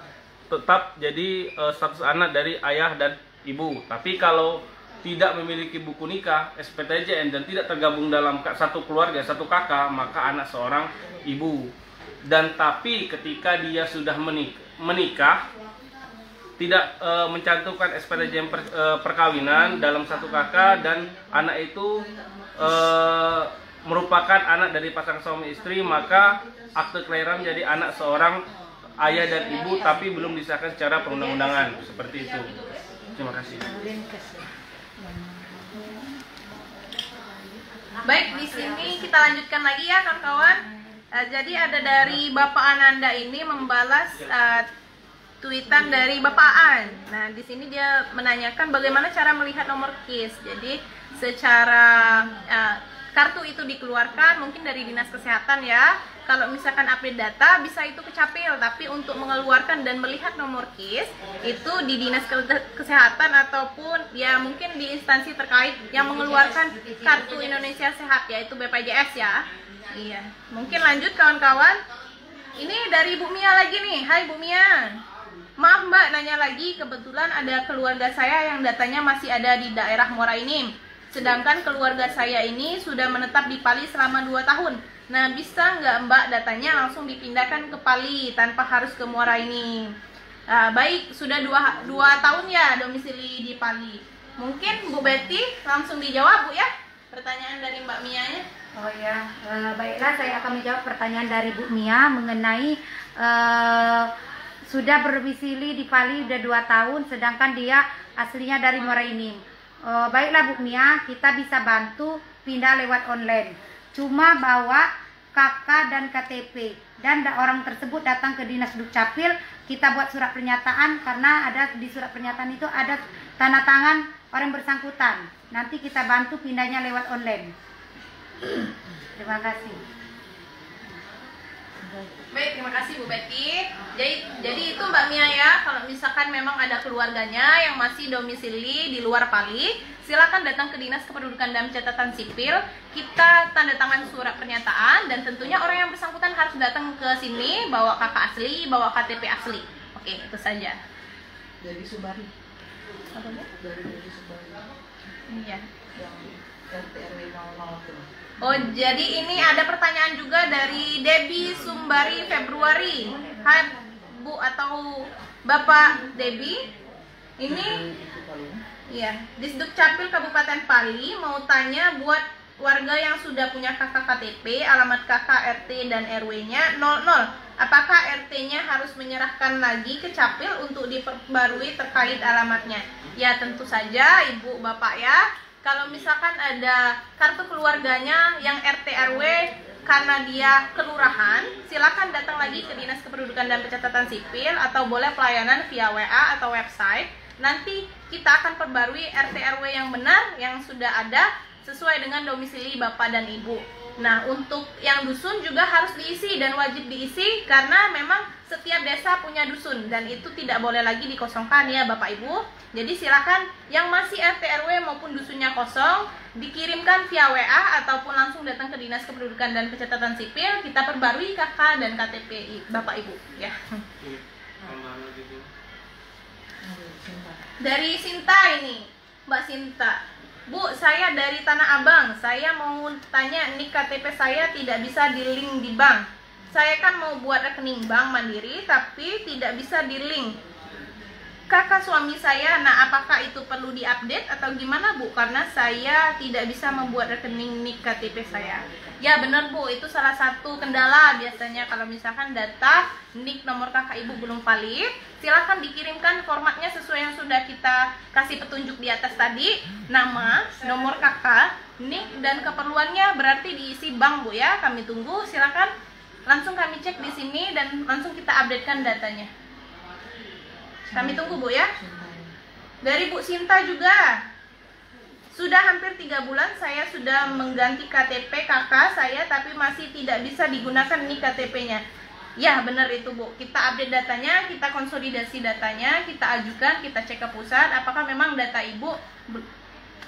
tetap jadi status anak dari ayah dan ibu. Tapi kalau tidak memiliki buku nikah, SPTJM, dan tidak tergabung dalam satu keluarga, satu kakak, maka anak seorang ibu. Dan tapi ketika dia sudah menikah, tidak mencantumkan SPTJM perkawinan dalam satu kakak dan anak itu merupakan anak dari pasangan suami istri, maka akte kelahiran menjadi anak seorang ayah dan ibu tapi belum disahkan secara perundang-undangan. Seperti itu. Terima kasih. Baik, di sini kita lanjutkan lagi ya kawan-kawan. Jadi ada dari Bapak Ananda ini membalas tweetan dari Bapak Aan. Nah, di sini dia menanyakan bagaimana cara melihat nomor KIS. Jadi secara kartu itu dikeluarkan mungkin dari Dinas Kesehatan ya. Kalau misalkan update data bisa itu ke Capil, tapi untuk mengeluarkan dan melihat nomor KIS itu di Dinas Kesehatan ataupun ya mungkin di instansi terkait yang mengeluarkan kartu Indonesia Sehat, yaitu BPJS ya. Iya. Mungkin lanjut kawan-kawan. Ini dari Bu Mia lagi nih. Hai Bu Mia. Maaf Mbak, nanya lagi, kebetulan ada keluarga saya yang datanya masih ada di daerah Muara Enim. Sedangkan keluarga saya ini sudah menetap di Pali selama 2 tahun. Nah, bisa nggak Mbak datanya langsung dipindahkan ke Pali tanpa harus ke Muara Enim? Baik, sudah 2 tahun ya domisili di Pali. Mungkin Bu Betty langsung dijawab Bu ya, pertanyaan dari Mbak Mia nya. Oh ya, baiklah saya akan menjawab pertanyaan dari Bu Mia mengenai sudah berdomisili di Pali udah 2 tahun sedangkan dia aslinya dari Muara Enim. Baiklah Bu Mia, kita bisa bantu pindah lewat online. Cuma bawa KK dan KTP dan orang tersebut datang ke Dinas Dukcapil, kita buat surat pernyataan karena ada di surat pernyataan itu ada tanda tangan orang bersangkutan. Nanti kita bantu pindahnya lewat online. Terima kasih. Baik, terima kasih Bu Betty. Jadi itu Mbak Mia ya, kalau misalkan memang ada keluarganya yang masih domisili di luar Pali, silakan datang ke Dinas Kependudukan dan Catatan Sipil. Kita tanda tangan surat pernyataan dan tentunya orang yang bersangkutan harus datang ke sini bawa kakak asli, bawa KTP asli. Oke, itu saja. Dari Subari. Apa Bu? Dari Subari. Iya. Yang RT/RW 00 itu. Oh, jadi ini ada pertanyaan juga dari Debbie Sumbari Februari. Hai Bu atau Bapak Debbie. Ini ya, Disduk Capil Kabupaten Pali mau tanya buat warga yang sudah punya kakak KTP, alamat kakak RT dan RW-nya 00. Apakah RT-nya harus menyerahkan lagi ke Capil untuk diperbarui terkait alamatnya? Ya, tentu saja Ibu Bapak ya. Kalau misalkan ada kartu keluarganya yang RT RW karena dia kelurahan, silakan datang lagi ke Dinas Kependudukan dan Pencatatan Sipil atau boleh pelayanan via WA atau website. Nanti kita akan perbarui RT RW yang benar yang sudah ada sesuai dengan domisili Bapak dan Ibu. Nah, untuk yang dusun juga harus diisi dan wajib diisi karena memang setiap desa punya dusun dan itu tidak boleh lagi dikosongkan ya Bapak Ibu. Jadi silakan yang masih RT RW maupun dusunnya kosong dikirimkan via WA ataupun langsung datang ke Dinas Kependudukan dan Pencatatan Sipil, kita perbarui KK dan KTP Bapak Ibu ya. Dari Sinta ini, Mbak Sinta. Bu, saya dari Tanah Abang. Saya mau tanya, nik KTP saya tidak bisa di-link di bank. Saya kan mau buat rekening bank mandiri, tapi tidak bisa di-link. Kakak suami saya, nah apakah itu perlu diupdate atau gimana Bu? Karena saya tidak bisa membuat rekening nik KTP saya. Ya benar Bu, itu salah satu kendala biasanya kalau misalkan data nik nomor kakak ibu belum valid. Silahkan dikirimkan formatnya sesuai yang sudah kita kasih petunjuk di atas tadi. Nama, nomor kakak, nik, dan keperluannya berarti diisi bank Bu ya. Kami tunggu, silahkan langsung kami cek di sini dan langsung kita updatekan datanya. Kami tunggu Bu ya. Dari Bu Sinta juga, sudah hampir 3 bulan saya sudah mengganti KTP kakak saya tapi masih tidak bisa digunakan nih KTP-nya. Ya benar itu Bu, kita update datanya, kita konsolidasi datanya, kita ajukan, kita cek ke pusat apakah memang data ibu,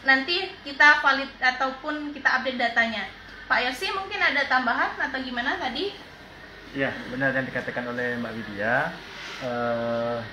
nanti kita valid ataupun kita update datanya. Pak Yosi mungkin ada tambahan atau gimana tadi? Ya benar yang dikatakan oleh Mbak Widya.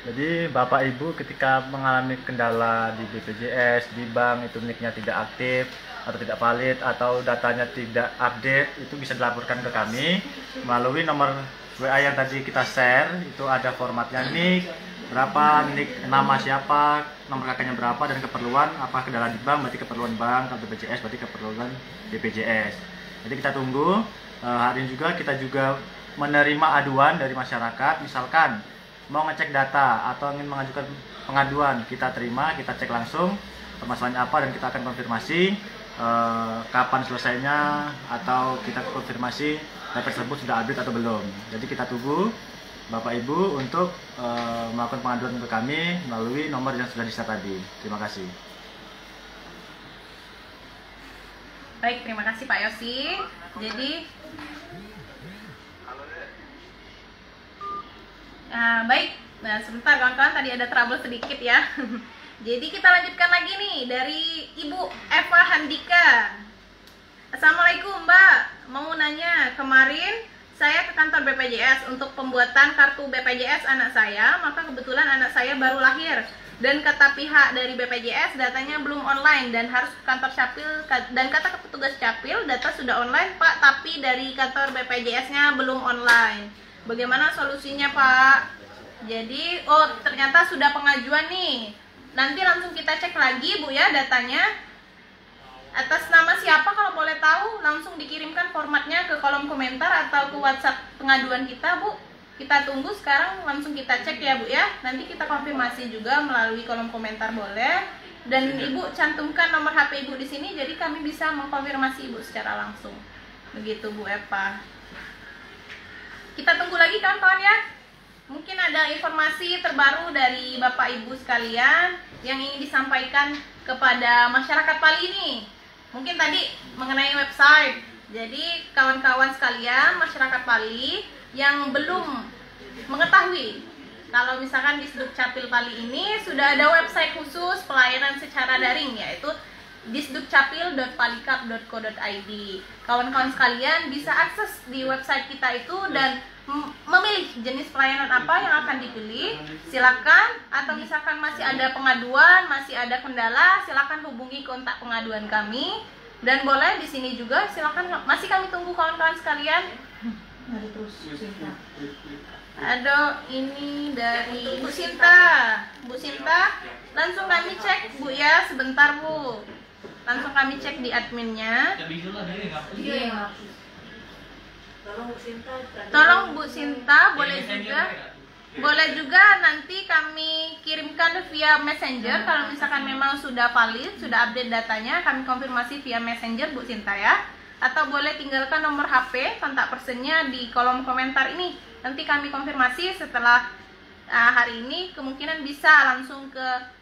Jadi Bapak Ibu ketika mengalami kendala di BPJS, di bank itu niknya tidak aktif atau tidak valid atau datanya tidak update, itu bisa dilaporkan ke kami melalui nomor WA yang tadi kita share. Itu ada formatnya nik, berapa, nik nama siapa, nomor kakaknya berapa, dan keperluan apa kendala di bank, berarti keperluan bank, kalau BPJS berarti keperluan BPJS. Jadi kita tunggu. Hari ini juga kita juga menerima aduan dari masyarakat, misalkan mau ngecek data atau ingin mengajukan pengaduan, kita terima, kita cek langsung permasalahannya apa dan kita akan konfirmasi kapan selesainya atau kita konfirmasi data tersebut sudah update atau belum. Jadi kita tunggu Bapak Ibu untuk melakukan pengaduan ke kami melalui nomor yang sudah di-share tadi. Terima kasih. Baik, terima kasih Pak Yosi. Jadi baik, nah sebentar kawan-kawan, tadi ada trouble sedikit ya. Jadi kita lanjutkan lagi nih dari Ibu Eva Handika. Assalamualaikum Mbak, mau nanya, kemarin saya ke kantor BPJS untuk pembuatan kartu BPJS anak saya, maka kebetulan anak saya baru lahir dan kata pihak dari BPJS datanya belum online dan harus ke kantor Capil, dan kata petugas Capil data sudah online Pak, tapi dari kantor BPJS-nya belum online. Bagaimana solusinya Pak? Jadi, ternyata sudah pengajuan nih. Nanti langsung kita cek lagi Bu ya datanya. Atas nama siapa kalau boleh tahu? Langsung dikirimkan formatnya ke kolom komentar atau ke WhatsApp pengaduan kita Bu. Kita tunggu sekarang, langsung kita cek ya Bu ya. Nanti kita konfirmasi juga melalui kolom komentar boleh. Dan Ibu cantumkan nomor HP Ibu di sini, jadi kami bisa mengkonfirmasi Ibu secara langsung. Begitu Bu Eva. Kita tunggu lagi kawan-kawan ya. Mungkin ada informasi terbaru dari Bapak Ibu sekalian yang ingin disampaikan kepada masyarakat Pali ini. Mungkin tadi mengenai website. Jadi kawan-kawan sekalian masyarakat Pali yang belum mengetahui kalau misalkan di Disdukcapil Pali ini sudah ada website khusus pelayanan secara daring, yaitu disdukcapil.palikap.co.id. Kawan-kawan sekalian bisa akses di website kita itu dan memilih jenis pelayanan apa yang akan dipilih. Silakan, atau misalkan masih ada pengaduan, masih ada kendala, silakan hubungi kontak pengaduan kami. Dan boleh di sini juga silakan, masih kami tunggu kawan-kawan sekalian. Ada ini dari Bu Sinta. Bu Sinta, langsung kami cek Bu ya, sebentar Bu. Langsung kami cek di adminnya. Tolong Bu Sinta, boleh juga nanti kami kirimkan via Messenger. Kalau misalkan memang sudah valid, sudah update datanya, kami konfirmasi via Messenger Bu Sinta ya. Atau boleh tinggalkan nomor HP, kontak personnya di kolom komentar ini. Nanti kami konfirmasi setelah hari ini, kemungkinan bisa langsung ke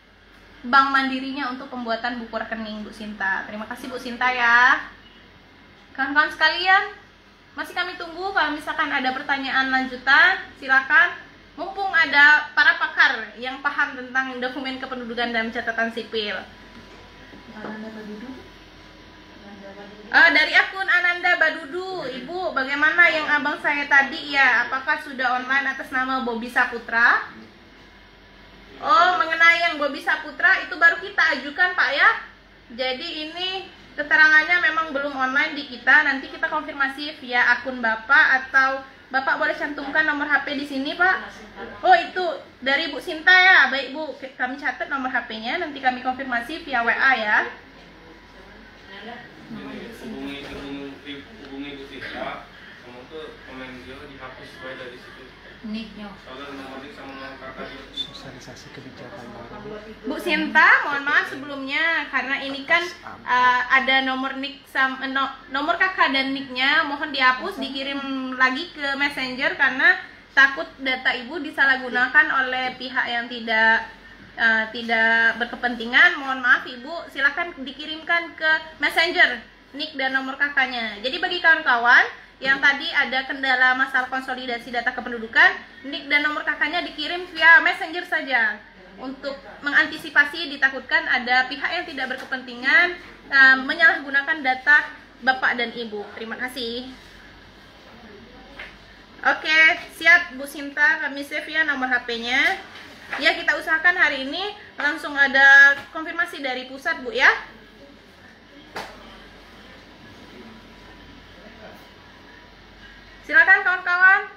bank mandirinya untuk pembuatan buku rekening Bu Sinta. Terima kasih Bu Sinta ya. Kawan-kawan sekalian, masih kami tunggu. Kalau misalkan ada pertanyaan lanjutan, silakan. Mumpung ada para pakar yang paham tentang dokumen kependudukan dan catatan sipil. Dari akun Ananda Badudu, Ibu, bagaimana yang abang saya tadi ya? Apakah sudah online atas nama Bobi Saputra? Oh, mengenai yang Bobi Saputra itu baru kita ajukan, Pak ya. Jadi ini keterangannya memang belum online di kita. Nanti kita konfirmasi via akun Bapak, atau Bapak boleh cantumkan nomor HP di sini, Pak. Oh, itu dari Bu Sinta ya. Baik, Bu, kami catat nomor HP-nya, nanti kami konfirmasi via WA ya. Hubungi Bu Sinta, kamu tuh komen dia dihapus supaya dari situ. Nicknya. Soalnya nomor nik sama kakak Sosialisasi kebijakan baru. Bu Sinta, mohon maaf sebelumnya karena ini kan ada nomor nick nomor kakak dan nicknya, mohon dihapus, dikirim lagi ke Messenger karena takut data Ibu disalahgunakan oleh pihak yang tidak berkepentingan. Mohon maaf Ibu, silahkan dikirimkan ke Messenger nick dan nomor kakaknya. Jadi bagi kawan-kawan yang tadi ada kendala masalah konsolidasi data kependudukan, nick dan nomor kakaknya dikirim via Messenger saja. Untuk mengantisipasi ditakutkan ada pihak yang tidak berkepentingan menyalahgunakan data Bapak dan Ibu. Terima kasih. Oke, siap Bu Sinta, kami save ya nomor HP-nya. Ya, kita usahakan hari ini langsung ada konfirmasi dari pusat, Bu ya. Silakan kawan-kawan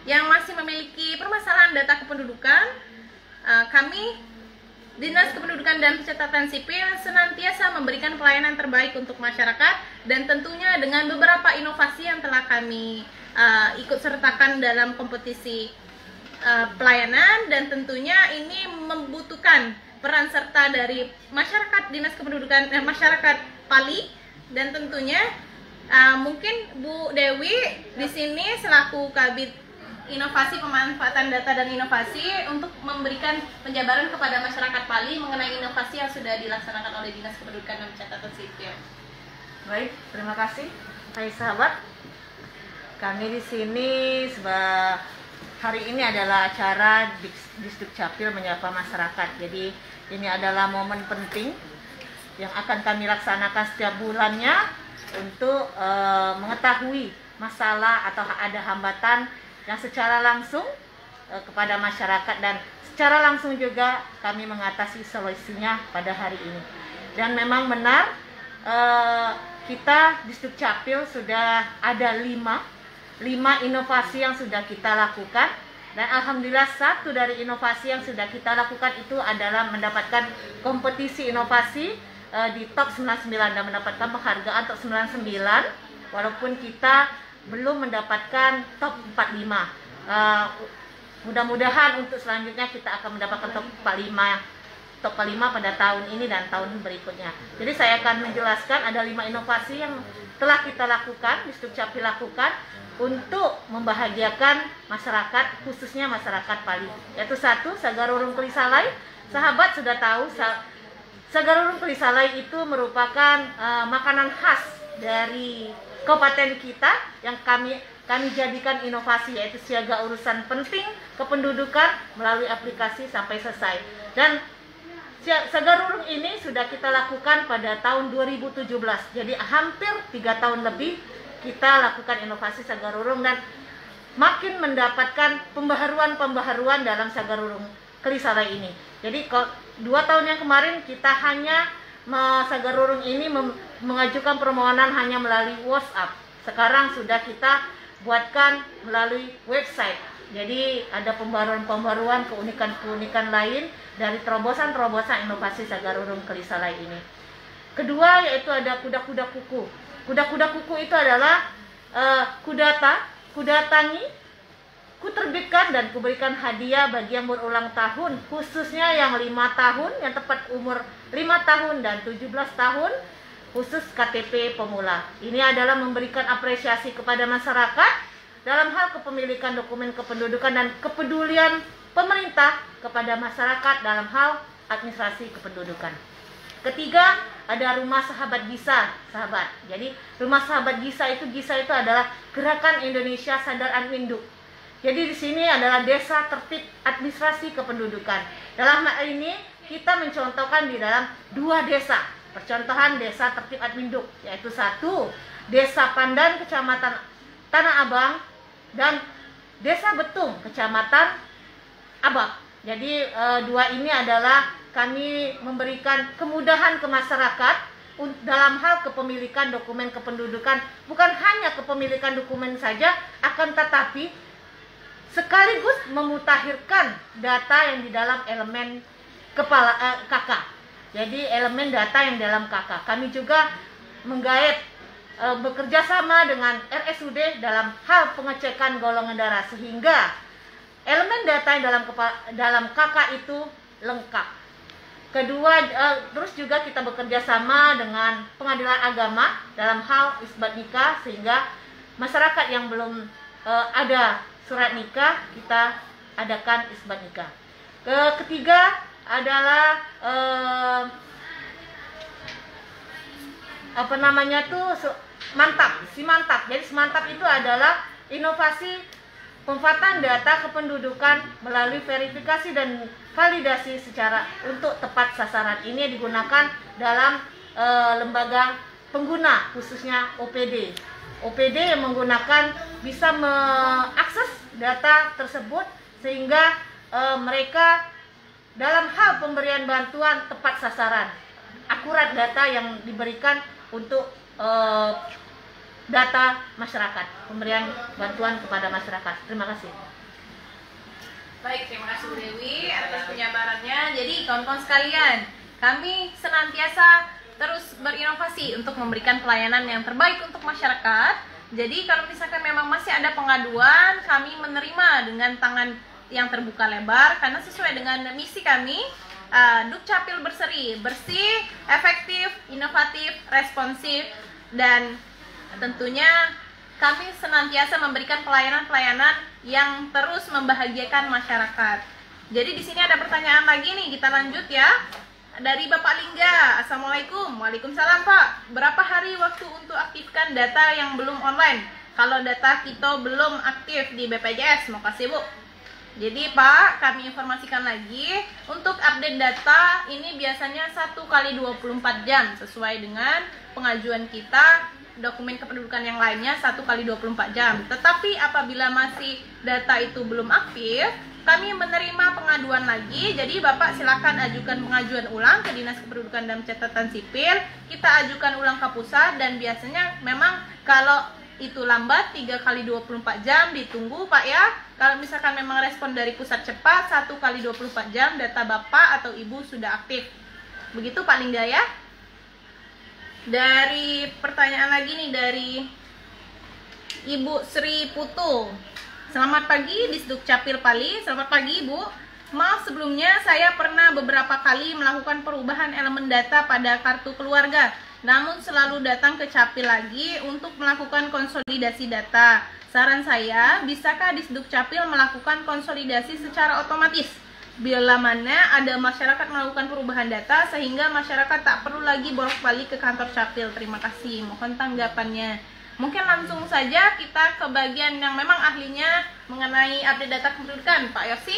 yang masih memiliki permasalahan data kependudukan, kami Dinas Kependudukan dan Pencatatan Sipil senantiasa memberikan pelayanan terbaik untuk masyarakat, dan tentunya dengan beberapa inovasi yang telah kami ikut sertakan dalam kompetisi pelayanan, dan tentunya ini membutuhkan peran serta dari masyarakat Dinas Kependudukan dan masyarakat Pali, dan tentunya mungkin Bu Dewi di sini selaku Kabid Inovasi Pemanfaatan Data dan Inovasi untuk memberikan penjabaran kepada masyarakat Pali mengenai inovasi yang sudah dilaksanakan oleh Dinas Kependudukan dan Pencatatan Sipil. Baik, terima kasih. Hai sahabat, kami di sini hari ini adalah acara Disduk Capil menyapa masyarakat. Jadi ini adalah momen penting yang akan kami laksanakan setiap bulannya untuk mengetahui masalah atau ada hambatan yang secara langsung kepada masyarakat, dan secara langsung juga kami mengatasi solusinya pada hari ini. Dan memang benar kita di Disduk Capil sudah ada 5 inovasi yang sudah kita lakukan, dan alhamdulillah satu dari inovasi yang sudah kita lakukan itu adalah mendapatkan kompetisi inovasi di top 99 dan mendapatkan penghargaan top 99, walaupun kita belum mendapatkan top 45. Mudah-mudahan untuk selanjutnya kita akan mendapatkan top 45 pada tahun ini dan tahun berikutnya. Jadi saya akan menjelaskan ada 5 inovasi yang telah kita lakukan, Disduk Capil lakukan untuk membahagiakan masyarakat, khususnya masyarakat Pali. Yaitu 1, Sagarurung Kelisalai. Sahabat sudah tahu Sagarurung Kelisalai itu merupakan makanan khas dari kabupaten kita yang kami jadikan inovasi, yaitu siaga urusan penting kependudukan melalui aplikasi sampai selesai. Dan Sagarurung ini sudah kita lakukan pada tahun 2017. Jadi hampir 3 tahun lebih kita lakukan inovasi Sagarurung, dan makin mendapatkan pembaharuan dalam Sagarurung Kelisalai ini. Jadi 2 tahun yang kemarin kita hanya Sagarurung ini mengajukan permohonan hanya melalui WhatsApp. Sekarang sudah kita buatkan melalui website. Jadi ada pembaruan, keunikan lain dari terobosan inovasi Sagarurung Kelisalai ini. Kedua yaitu ada kuda-kuda kuku. Kuda-kuda kuku itu adalah kuda tangi, kuterbitkan dan kuberikan hadiah bagi yang berulang tahun, khususnya yang 5 tahun, yang tepat umur 5 tahun dan 17 tahun, khusus KTP pemula. Ini adalah memberikan apresiasi kepada masyarakat dalam hal kepemilikan dokumen kependudukan dan kepedulian pemerintah kepada masyarakat dalam hal administrasi kependudukan. Ketiga ada Rumah Sahabat Gisa, sahabat. Jadi Rumah Sahabat Gisa itu adalah Gerakan Indonesia Sadar Adminduk. Jadi di sini adalah Desa Tertib Administrasi Kependudukan. Dalam hal ini kita mencontohkan di dalam 2 desa. Percontohan Desa Tertib Adminduk, yaitu 1 Desa Pandan, Kecamatan Tanah Abang, dan Desa Betung, Kecamatan Abak. Jadi 2 ini adalah kami memberikan kemudahan ke masyarakat dalam hal kepemilikan dokumen kependudukan. Bukan hanya kepemilikan dokumen saja, akan tetapi sekaligus memutakhirkan data yang di dalam elemen KK. Jadi elemen data yang dalam KK. Kami juga menggait bekerja sama dengan RSUD dalam hal pengecekan golongan darah, sehingga elemen data yang dalam KK itu lengkap. Kedua, terus juga kita bekerja sama dengan Pengadilan Agama dalam hal isbat nikah, sehingga masyarakat yang belum ada surat nikah kita adakan isbat nikah. Ketiga adalah Simantap. Jadi Simantap itu adalah inovasi pemanfaatan data kependudukan melalui verifikasi dan validasi secara untuk tepat sasaran. Ini digunakan dalam lembaga pengguna, khususnya OPD. OPD yang menggunakan bisa mengakses data tersebut sehingga mereka dalam hal pemberian bantuan tepat sasaran, akurat data yang diberikan untuk data masyarakat, pemberian bantuan kepada masyarakat. Terima kasih. Baik, terima kasih Bu Dewi atas penjabarannya. Jadi kawan-kawan sekalian, kami senantiasa terus berinovasi untuk memberikan pelayanan yang terbaik untuk masyarakat. Jadi kalau misalkan memang masih ada pengaduan, kami menerima dengan tangan yang terbuka lebar, karena sesuai dengan misi kami, Dukcapil Berseri, bersih, efektif, inovatif, responsif, dan tentunya kami senantiasa memberikan pelayanan-pelayanan yang terus membahagiakan masyarakat. Jadi di sini ada pertanyaan lagi nih, kita lanjut ya. Dari Bapak Lingga, Assalamualaikum. Waalaikumsalam Pak. Berapa hari waktu untuk aktifkan data yang belum online? Kalau data kita belum aktif di BPJS, makasih Bu. Jadi Pak, kami informasikan lagi, untuk update data ini biasanya 1 kali 24 jam sesuai dengan pengajuan kita. Dokumen kependudukan yang lainnya 1 kali 24 jam. Tetapi apabila masih data itu belum aktif, kami menerima pengaduan lagi. Jadi Bapak silakan ajukan pengajuan ulang ke Dinas Kependudukan dan Catatan Sipil. Kita ajukan ulang ke pusat, dan biasanya memang kalau itu lambat 3 kali 24 jam ditunggu Pak ya. Kalau misalkan memang respon dari pusat cepat, 1 kali 24 jam data Bapak atau Ibu sudah aktif. Begitu Pak Lingga ya. Dari pertanyaan lagi nih dari Ibu Sri Putu. Selamat pagi di Dukcapil Pali. Selamat pagi Ibu. Maaf sebelumnya, saya pernah beberapa kali melakukan perubahan elemen data pada kartu keluarga, namun selalu datang ke Capil lagi untuk melakukan konsolidasi data. Saran saya, bisakah di Dukcapil melakukan konsolidasi secara otomatis bila mana ada masyarakat melakukan perubahan data, sehingga masyarakat tak perlu lagi bolak-balik ke kantor Capil. Terima kasih, mohon tanggapannya. Mungkin langsung saja kita ke bagian yang memang ahlinya mengenai update data kependudukan, Pak Yosi.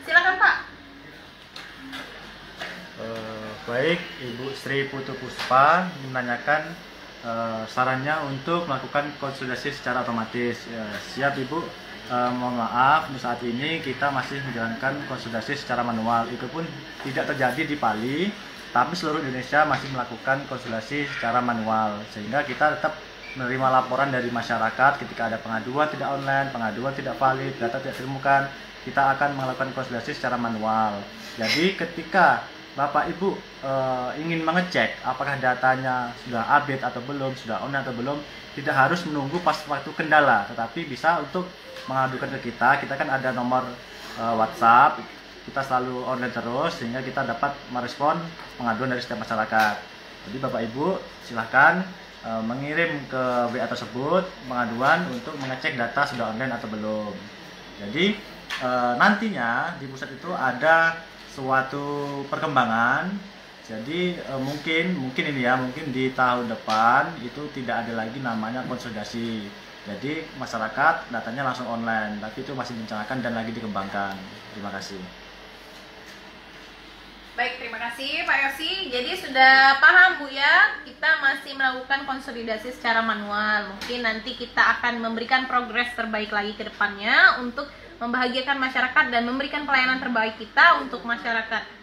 Silakan Pak. Baik, Ibu Sri Putu Puspa menanyakan sarannya untuk melakukan konsolidasi secara otomatis. Siap Ibu. Mohon maaf, untuk saat ini kita masih menjalankan konsolidasi secara manual. Itu pun tidak terjadi di Pali, tapi seluruh Indonesia masih melakukan konsolidasi secara manual, sehingga kita tetap menerima laporan dari masyarakat ketika ada pengaduan tidak online, pengaduan tidak valid, data tidak ditemukan, kita akan melakukan konsolidasi secara manual. Jadi ketika Bapak Ibu ingin mengecek apakah datanya sudah update atau belum, sudah online atau belum, tidak harus menunggu pas waktu kendala, tetapi bisa untuk mengadukan ke kita. Kita kan ada nomor WhatsApp, kita selalu online terus, sehingga kita dapat merespon pengaduan dari setiap masyarakat. Jadi Bapak Ibu silahkan mengirim ke WA tersebut pengaduan untuk mengecek data sudah online atau belum. Jadi nantinya di pusat itu ada suatu perkembangan Jadi mungkin ini ya, mungkin di tahun depan itu tidak ada lagi namanya konsolidasi. Jadi masyarakat datanya langsung online, tapi itu masih direncanakan dan lagi dikembangkan. Terima kasih. Baik, terima kasih Pak Yosi. Jadi sudah paham Bu ya, kita masih melakukan konsolidasi secara manual. Mungkin nanti kita akan memberikan progres terbaik lagi ke depannya untuk membahagiakan masyarakat dan memberikan pelayanan terbaik kita untuk masyarakat.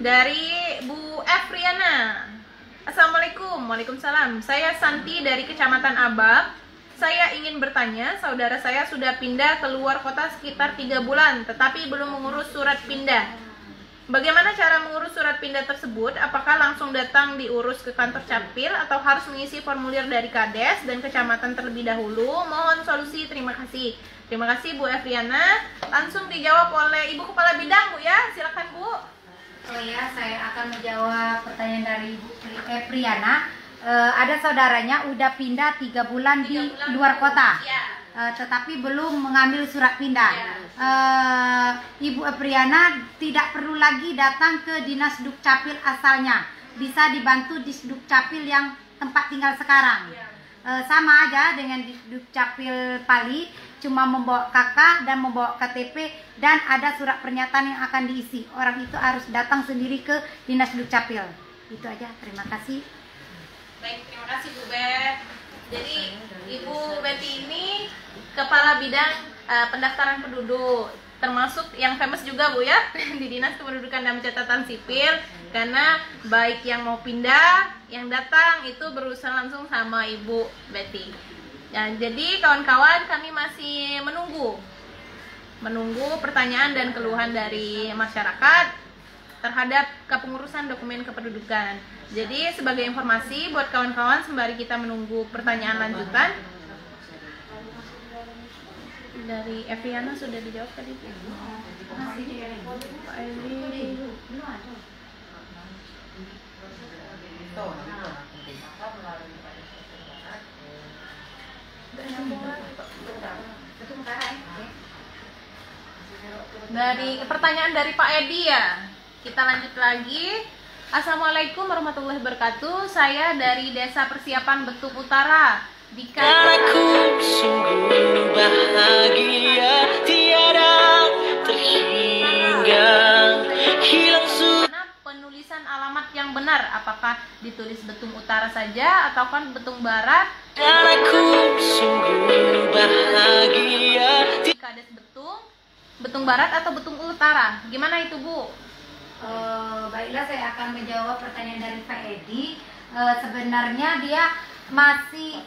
Dari Bu Efriana. Assalamualaikum. Waalaikumsalam. Saya Santi dari Kecamatan Abak. Saya ingin bertanya, saudara saya sudah pindah ke luar kota sekitar 3 bulan, tetapi belum mengurus surat pindah. Bagaimana cara mengurus surat pindah tersebut? Apakah langsung datang diurus ke kantor Capil atau harus mengisi formulir dari Kades dan kecamatan terlebih dahulu? Mohon solusi, terima kasih. Terima kasih Bu Efriana. Langsung dijawab oleh Ibu Kepala Bidang Bu ya. Silakan Bu. Oh ya, saya akan menjawab pertanyaan dari Ibu Priana. Ada saudaranya udah pindah 3 bulan di luar kota, tetapi belum mengambil surat pindah. Ibu Priana tidak perlu lagi datang ke Dinas Dukcapil asalnya, bisa dibantu di Dukcapil yang tempat tinggal sekarang. Sama aja dengan di Dukcapil Pali, cuma membawa KK dan membawa KTP dan ada surat pernyataan yang akan diisi. Orang itu harus datang sendiri ke Dinas Dukcapil. Itu aja, terima kasih. Baik, terima kasih Bu Bet. Jadi Ibu Betty ini Kepala Bidang Pendaftaran Penduduk, termasuk yang famous juga Bu ya di Dinas Kependudukan dan Pencatatan Sipil, karena baik yang mau pindah, yang datang itu berurusan langsung sama Ibu Betty. Ya, jadi kawan-kawan, kami masih menunggu pertanyaan dan keluhan dari masyarakat terhadap kepengurusan dokumen kependudukan. Jadi sebagai informasi buat kawan-kawan sembari kita menunggu pertanyaan lanjutan, dari Eviana sudah dijawab tadi. Pak Eli. Dari pertanyaan dari Pak Edi ya. Kita lanjut lagi. Assalamualaikum warahmatullahi wabarakatuh. Saya dari Desa Persiapan Betung Utara. Aku sungguh bahagia, tiada terhingga hilang Mana penulisan alamat yang benar? Apakah ditulis Betung Utara saja atau kan Betung Barat? dan aku sungguh bahagia. Kades Betung Barat atau Betung Utara? Gimana itu Bu? Baiklah, saya akan menjawab pertanyaan dari Pak Edi. Sebenarnya dia masih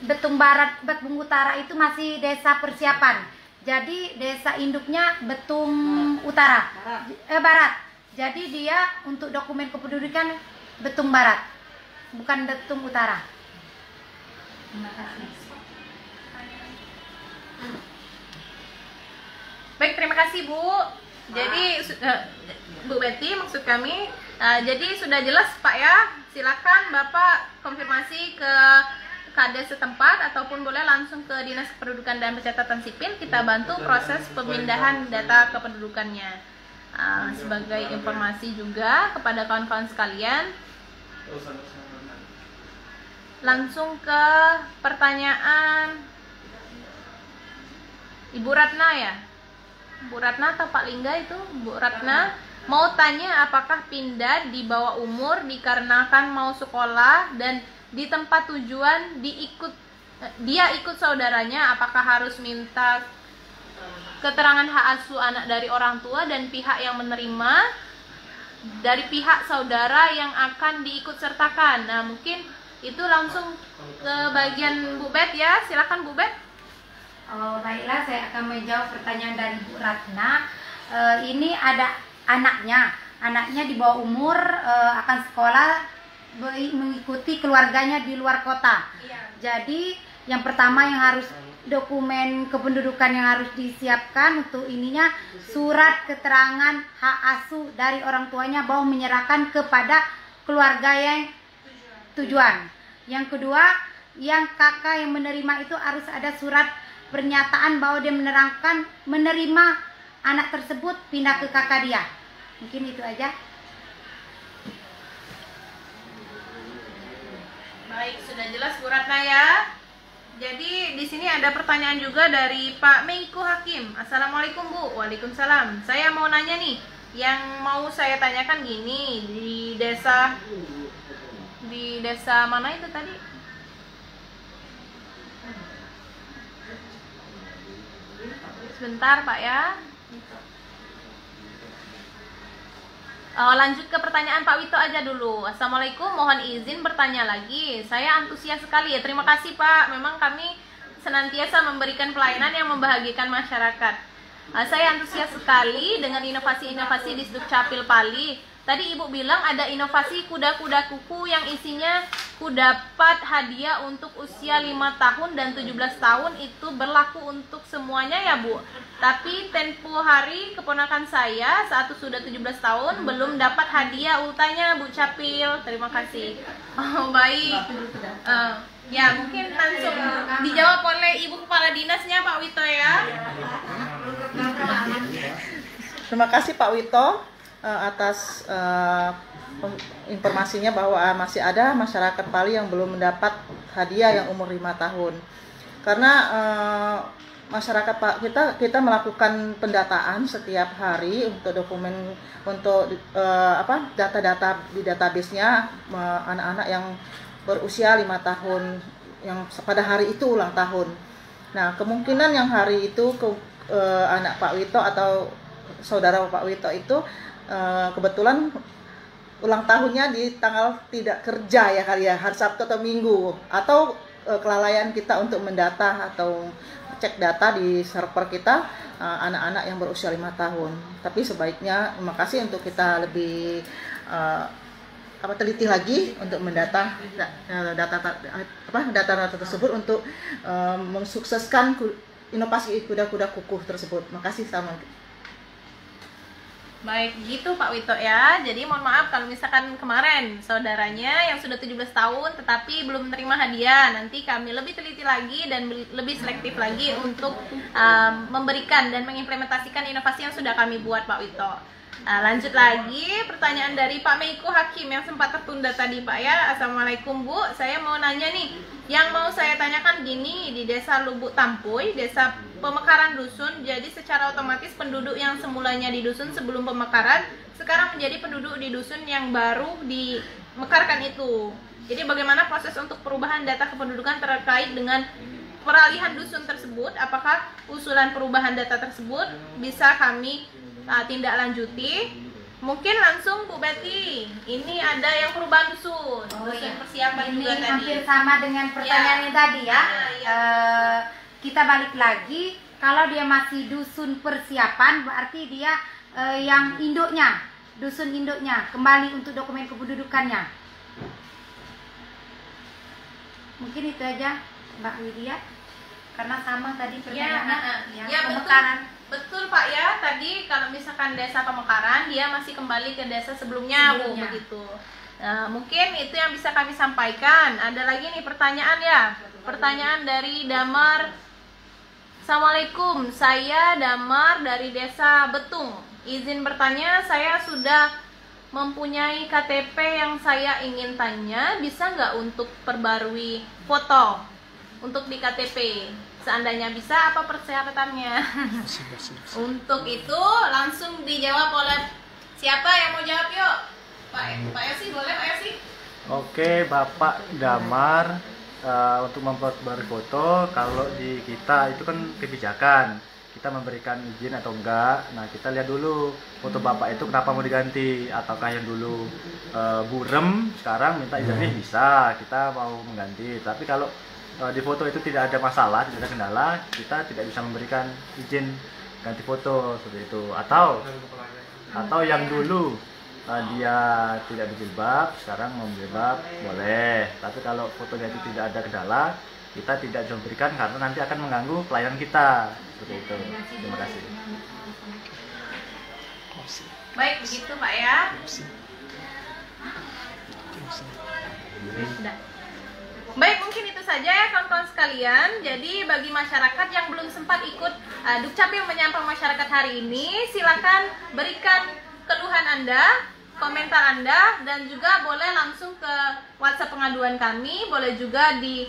Betung Barat, Betung Utara itu masih desa persiapan. Jadi desa induknya Betung Utara, Barat. Jadi dia untuk dokumen kependudukan Betung Barat, bukan Betung Utara. Terima kasih. Baik, terima kasih Bu. Jadi Bu Betty maksud kami, jadi sudah jelas Pak ya. Silakan Bapak konfirmasi ke Kades setempat ataupun boleh langsung ke Dinas Kependudukan dan Pencatatan Sipil, kita bantu proses pemindahan data kependudukannya. Sebagai informasi juga kepada kawan-kawan sekalian, langsung ke pertanyaan Ibu Ratna ya. Bu Ratna atau Pak Lingga itu? Bu Ratna mau tanya apakah pindah di bawah umur dikarenakan mau sekolah dan di tempat tujuan dia ikut saudaranya, apakah harus minta keterangan hak asuh anak dari orang tua dan pihak yang menerima dari pihak saudara yang akan diikut sertakan. Nah, mungkin itu langsung ke bagian Bu Bet ya. Silakan Bu Bet. Baiklah, saya akan menjawab pertanyaan dari Bu Ratna. Ini ada anaknya di bawah umur akan sekolah mengikuti keluarganya di luar kota. Jadi yang pertama yang harus dokumen kependudukan yang harus disiapkan untuk ininya surat keterangan hak asuh dari orang tuanya bahwa menyerahkan kepada keluarga yang tujuan. Yang kedua, yang kakak yang menerima itu harus ada surat pernyataan bahwa dia menerima anak tersebut pindah ke kakak dia. Mungkin itu aja. Baik, sudah jelas Bu Ratna ya. Jadi di sini ada pertanyaan juga dari Pak Meiko Hakim. Assalamualaikum Bu. Waalaikumsalam. Saya mau nanya nih, yang mau saya tanyakan gini, di desa mana itu tadi? Sebentar Pak ya. Lanjut ke pertanyaan Pak Wito aja dulu. Assalamualaikum, mohon izin bertanya lagi. Saya antusias sekali ya. Terima kasih Pak. Memang kami senantiasa memberikan pelayanan yang membahagiakan masyarakat. Saya antusias sekali dengan inovasi-inovasi di Sdukcapil Pali. Tadi Ibu bilang ada inovasi kuda-kuda kuku yang isinya dapat hadiah untuk usia 5 tahun dan 17 tahun, itu berlaku untuk semuanya ya Bu. Tapi tempo hari keponakan saya saat sudah 17 tahun belum dapat hadiah ultanya Bu Capil. Terima kasih. Oh, baik. Ya mungkin langsung dijawab oleh Ibu Kepala Dinasnya Pak Wito ya. Terima kasih Pak Wito atas informasinya bahwa masih ada masyarakat Pali yang belum mendapat hadiah yang umur 5 tahun. Karena masyarakat kita melakukan pendataan setiap hari untuk dokumen, untuk data-data di database-nya anak-anak yang berusia 5 tahun yang pada hari itu ulang tahun. Nah, kemungkinan yang hari itu anak Pak Wito atau saudara Pak Wito itu kebetulan ulang tahunnya di tanggal tidak kerja ya kali ya, hari Sabtu atau Minggu, atau kelalaian kita untuk mendata atau cek data di server kita anak-anak yang berusia 5 tahun. Tapi sebaiknya, terima kasih untuk kita lebih teliti lagi untuk mendata data tersebut untuk mensukseskan inovasi kuda-kuda kukuh tersebut. Terima kasih sama. Baik, gitu Pak Wito ya. Jadi mohon maaf kalau misalkan kemarin saudaranya yang sudah 17 tahun tetapi belum menerima hadiah. Nanti kami lebih teliti lagi dan lebih selektif lagi untuk memberikan dan mengimplementasikan inovasi yang sudah kami buat Pak Wito. Lanjut lagi pertanyaan dari Pak Meiko Hakim yang sempat tertunda tadi Pak ya. Assalamualaikum Bu, saya mau nanya nih, yang mau saya tanyakan gini, di desa Lubuk Tampuy, desa pemekaran dusun, jadi secara otomatis penduduk yang semulanya di dusun sebelum pemekaran sekarang menjadi penduduk di dusun yang baru dimekarkan itu. Jadi bagaimana proses untuk perubahan data kependudukan terkait dengan peralihan dusun tersebut? Apakah usulan perubahan data tersebut bisa kami tindak lanjuti? Mungkin langsung Bu Betty, ini ada yang perubahan dusun, persiapan ini juga tadi. hampir sama dengan pertanyaannya tadi ya. Kita balik lagi, kalau dia masih dusun persiapan berarti dia yang induknya, dusun induknya kembali untuk dokumen kependudukannya. Mungkin itu aja Mbak Widya, karena sama tadi pertanyaannya ya pemekaran. Betul Pak ya, tadi kalau misalkan desa pemekaran dia masih kembali ke desa sebelumnya Bu, begitu. Nah, mungkin itu yang bisa kami sampaikan. Ada lagi nih pertanyaan ya. Pertanyaan dari Damar. Assalamualaikum, saya Damar dari desa Betung. Izin bertanya, saya sudah mempunyai KTP yang saya ingin tanya, bisa nggak untuk perbarui foto untuk di KTP? Seandainya bisa, apa persyaratannya? Untuk itu langsung dijawab oleh siapa yang mau jawab yuk? Pak Yosi, boleh Pak Yosi? Oke, Bapak Damar, untuk memperbarui foto, kalau di kita itu kan kebijakan, kita memberikan izin atau enggak. Nah, kita lihat dulu foto Bapak itu kenapa mau diganti, ataukah yang dulu burem sekarang minta izin bisa, kita mau mengganti. Tapi kalau di foto itu tidak ada masalah, tidak ada kendala, kita tidak bisa memberikan izin ganti foto seperti itu. Atau yang dulu dia tidak berjilbab, sekarang mau berjilbab, boleh. Tapi kalau fotonya itu tidak ada kendala, kita tidak bisa memberikan karena nanti akan mengganggu pelayanan kita. Seperti itu. Terima kasih. Baik, begitu Pak ya. Sudah. Baik, mungkin itu saja ya kawan-kawan sekalian. Jadi bagi masyarakat yang belum sempat ikut Dukcapil menyapa masyarakat hari ini, silakan berikan keluhan Anda komentar Anda, dan juga boleh langsung ke WhatsApp pengaduan kami, boleh juga di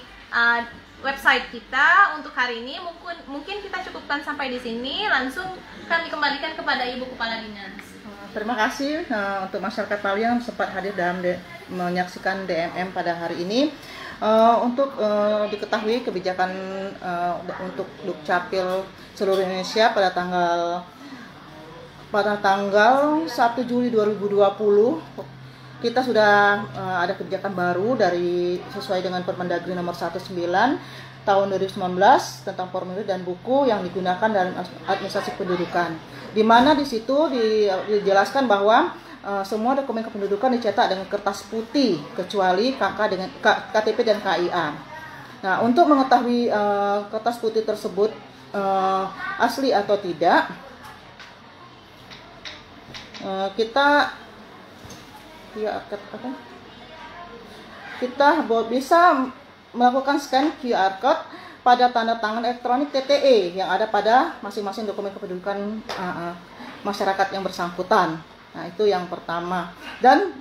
website kita. Untuk hari ini mungkin kita cukupkan sampai di sini, langsung kami kembalikan kepada Ibu Kepala Dinas. Terima kasih untuk masyarakat Pali yang sempat hadir dalam menyaksikan DMM pada hari ini. Untuk diketahui kebijakan untuk Dukcapil seluruh Indonesia pada tanggal 1 Juli 2020 kita sudah ada kebijakan baru sesuai dengan Permendagri nomor 19 tahun 2019 tentang formulir dan buku yang digunakan dalam administrasi pendudukan, di mana di situ dijelaskan bahwa semua dokumen kependudukan dicetak dengan kertas putih kecuali KTP dan KIA. Nah, untuk mengetahui kertas putih tersebut asli atau tidak, kita bisa melakukan scan QR code pada tanda tangan elektronik TTE yang ada pada masing-masing dokumen kependudukan masyarakat yang bersangkutan. Nah, itu yang pertama. Dan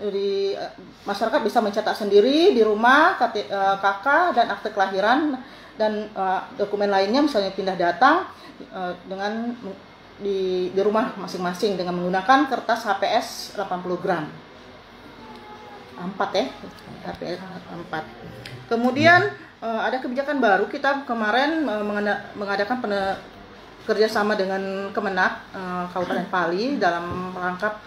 masyarakat bisa mencetak sendiri di rumah KK dan akte kelahiran dan dokumen lainnya, misalnya pindah datang dengan di rumah masing-masing dengan menggunakan kertas HPS 80 gram. 4 ya, HPS 4. Kemudian ada kebijakan baru, kita kemarin mengadakan kerjasama dengan Kemenak Kabupaten Pali dalam rangkap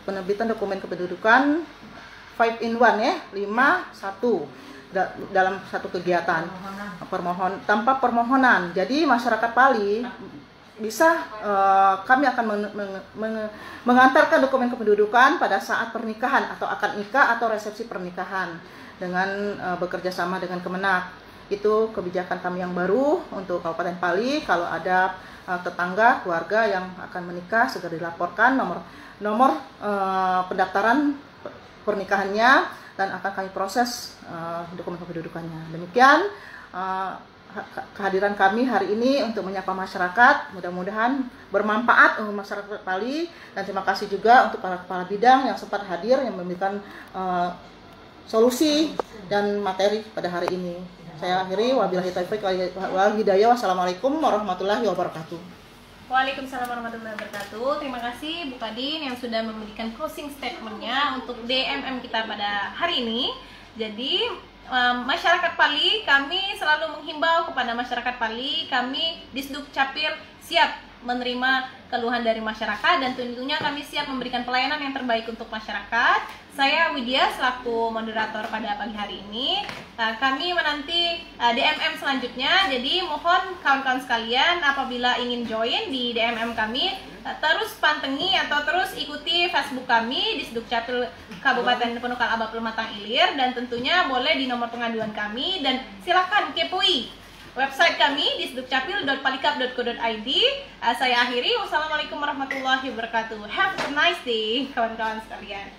penerbitan dokumen kependudukan 5 in 1 ya, 5-1 dalam satu kegiatan tanpa permohonan. Jadi masyarakat Pali bisa kami akan mengantarkan dokumen kependudukan pada saat pernikahan atau akad nikah atau resepsi pernikahan dengan bekerja sama dengan Kemenak. Itu kebijakan kami yang baru untuk Kabupaten Pali. Kalau ada tetangga, keluarga yang akan menikah, segera dilaporkan nomor pendaftaran pernikahannya dan akan kami proses dokumen kependudukannya. Demikian kehadiran kami hari ini untuk menyapa masyarakat. Mudah-mudahan bermanfaat untuk masyarakat Pali, dan terima kasih juga untuk para kepala bidang yang sempat hadir yang memberikan solusi dan materi pada hari ini. Saya akhiri, wabillahi taufiq wal hidayah. Wassalamualaikum warahmatullahi wabarakatuh. Waalaikumsalam warahmatullahi wabarakatuh. Terima kasih Bu Kadin yang sudah memberikan closing statement-nya untuk DMM kita pada hari ini. Jadi masyarakat Pali, kami selalu menghimbau kepada masyarakat Pali, kami di Dukcapil siap menerima keluhan dari masyarakat dan tentunya kami siap memberikan pelayanan yang terbaik untuk masyarakat. Saya Widya selaku moderator pada pagi hari ini. Kami menanti DMM selanjutnya, jadi mohon kawan-kawan sekalian apabila ingin join di DMM kami, terus pantengi atau terus ikuti Facebook kami di Dukcapil Kabupaten Penukal Aba Pematang Ilir, dan tentunya boleh di nomor pengaduan kami, dan silakan kepoin website kami di dukcapil.palikap.co.id. Saya akhiri, wassalamualaikum warahmatullahi wabarakatuh. Have a nice day kawan-kawan sekalian.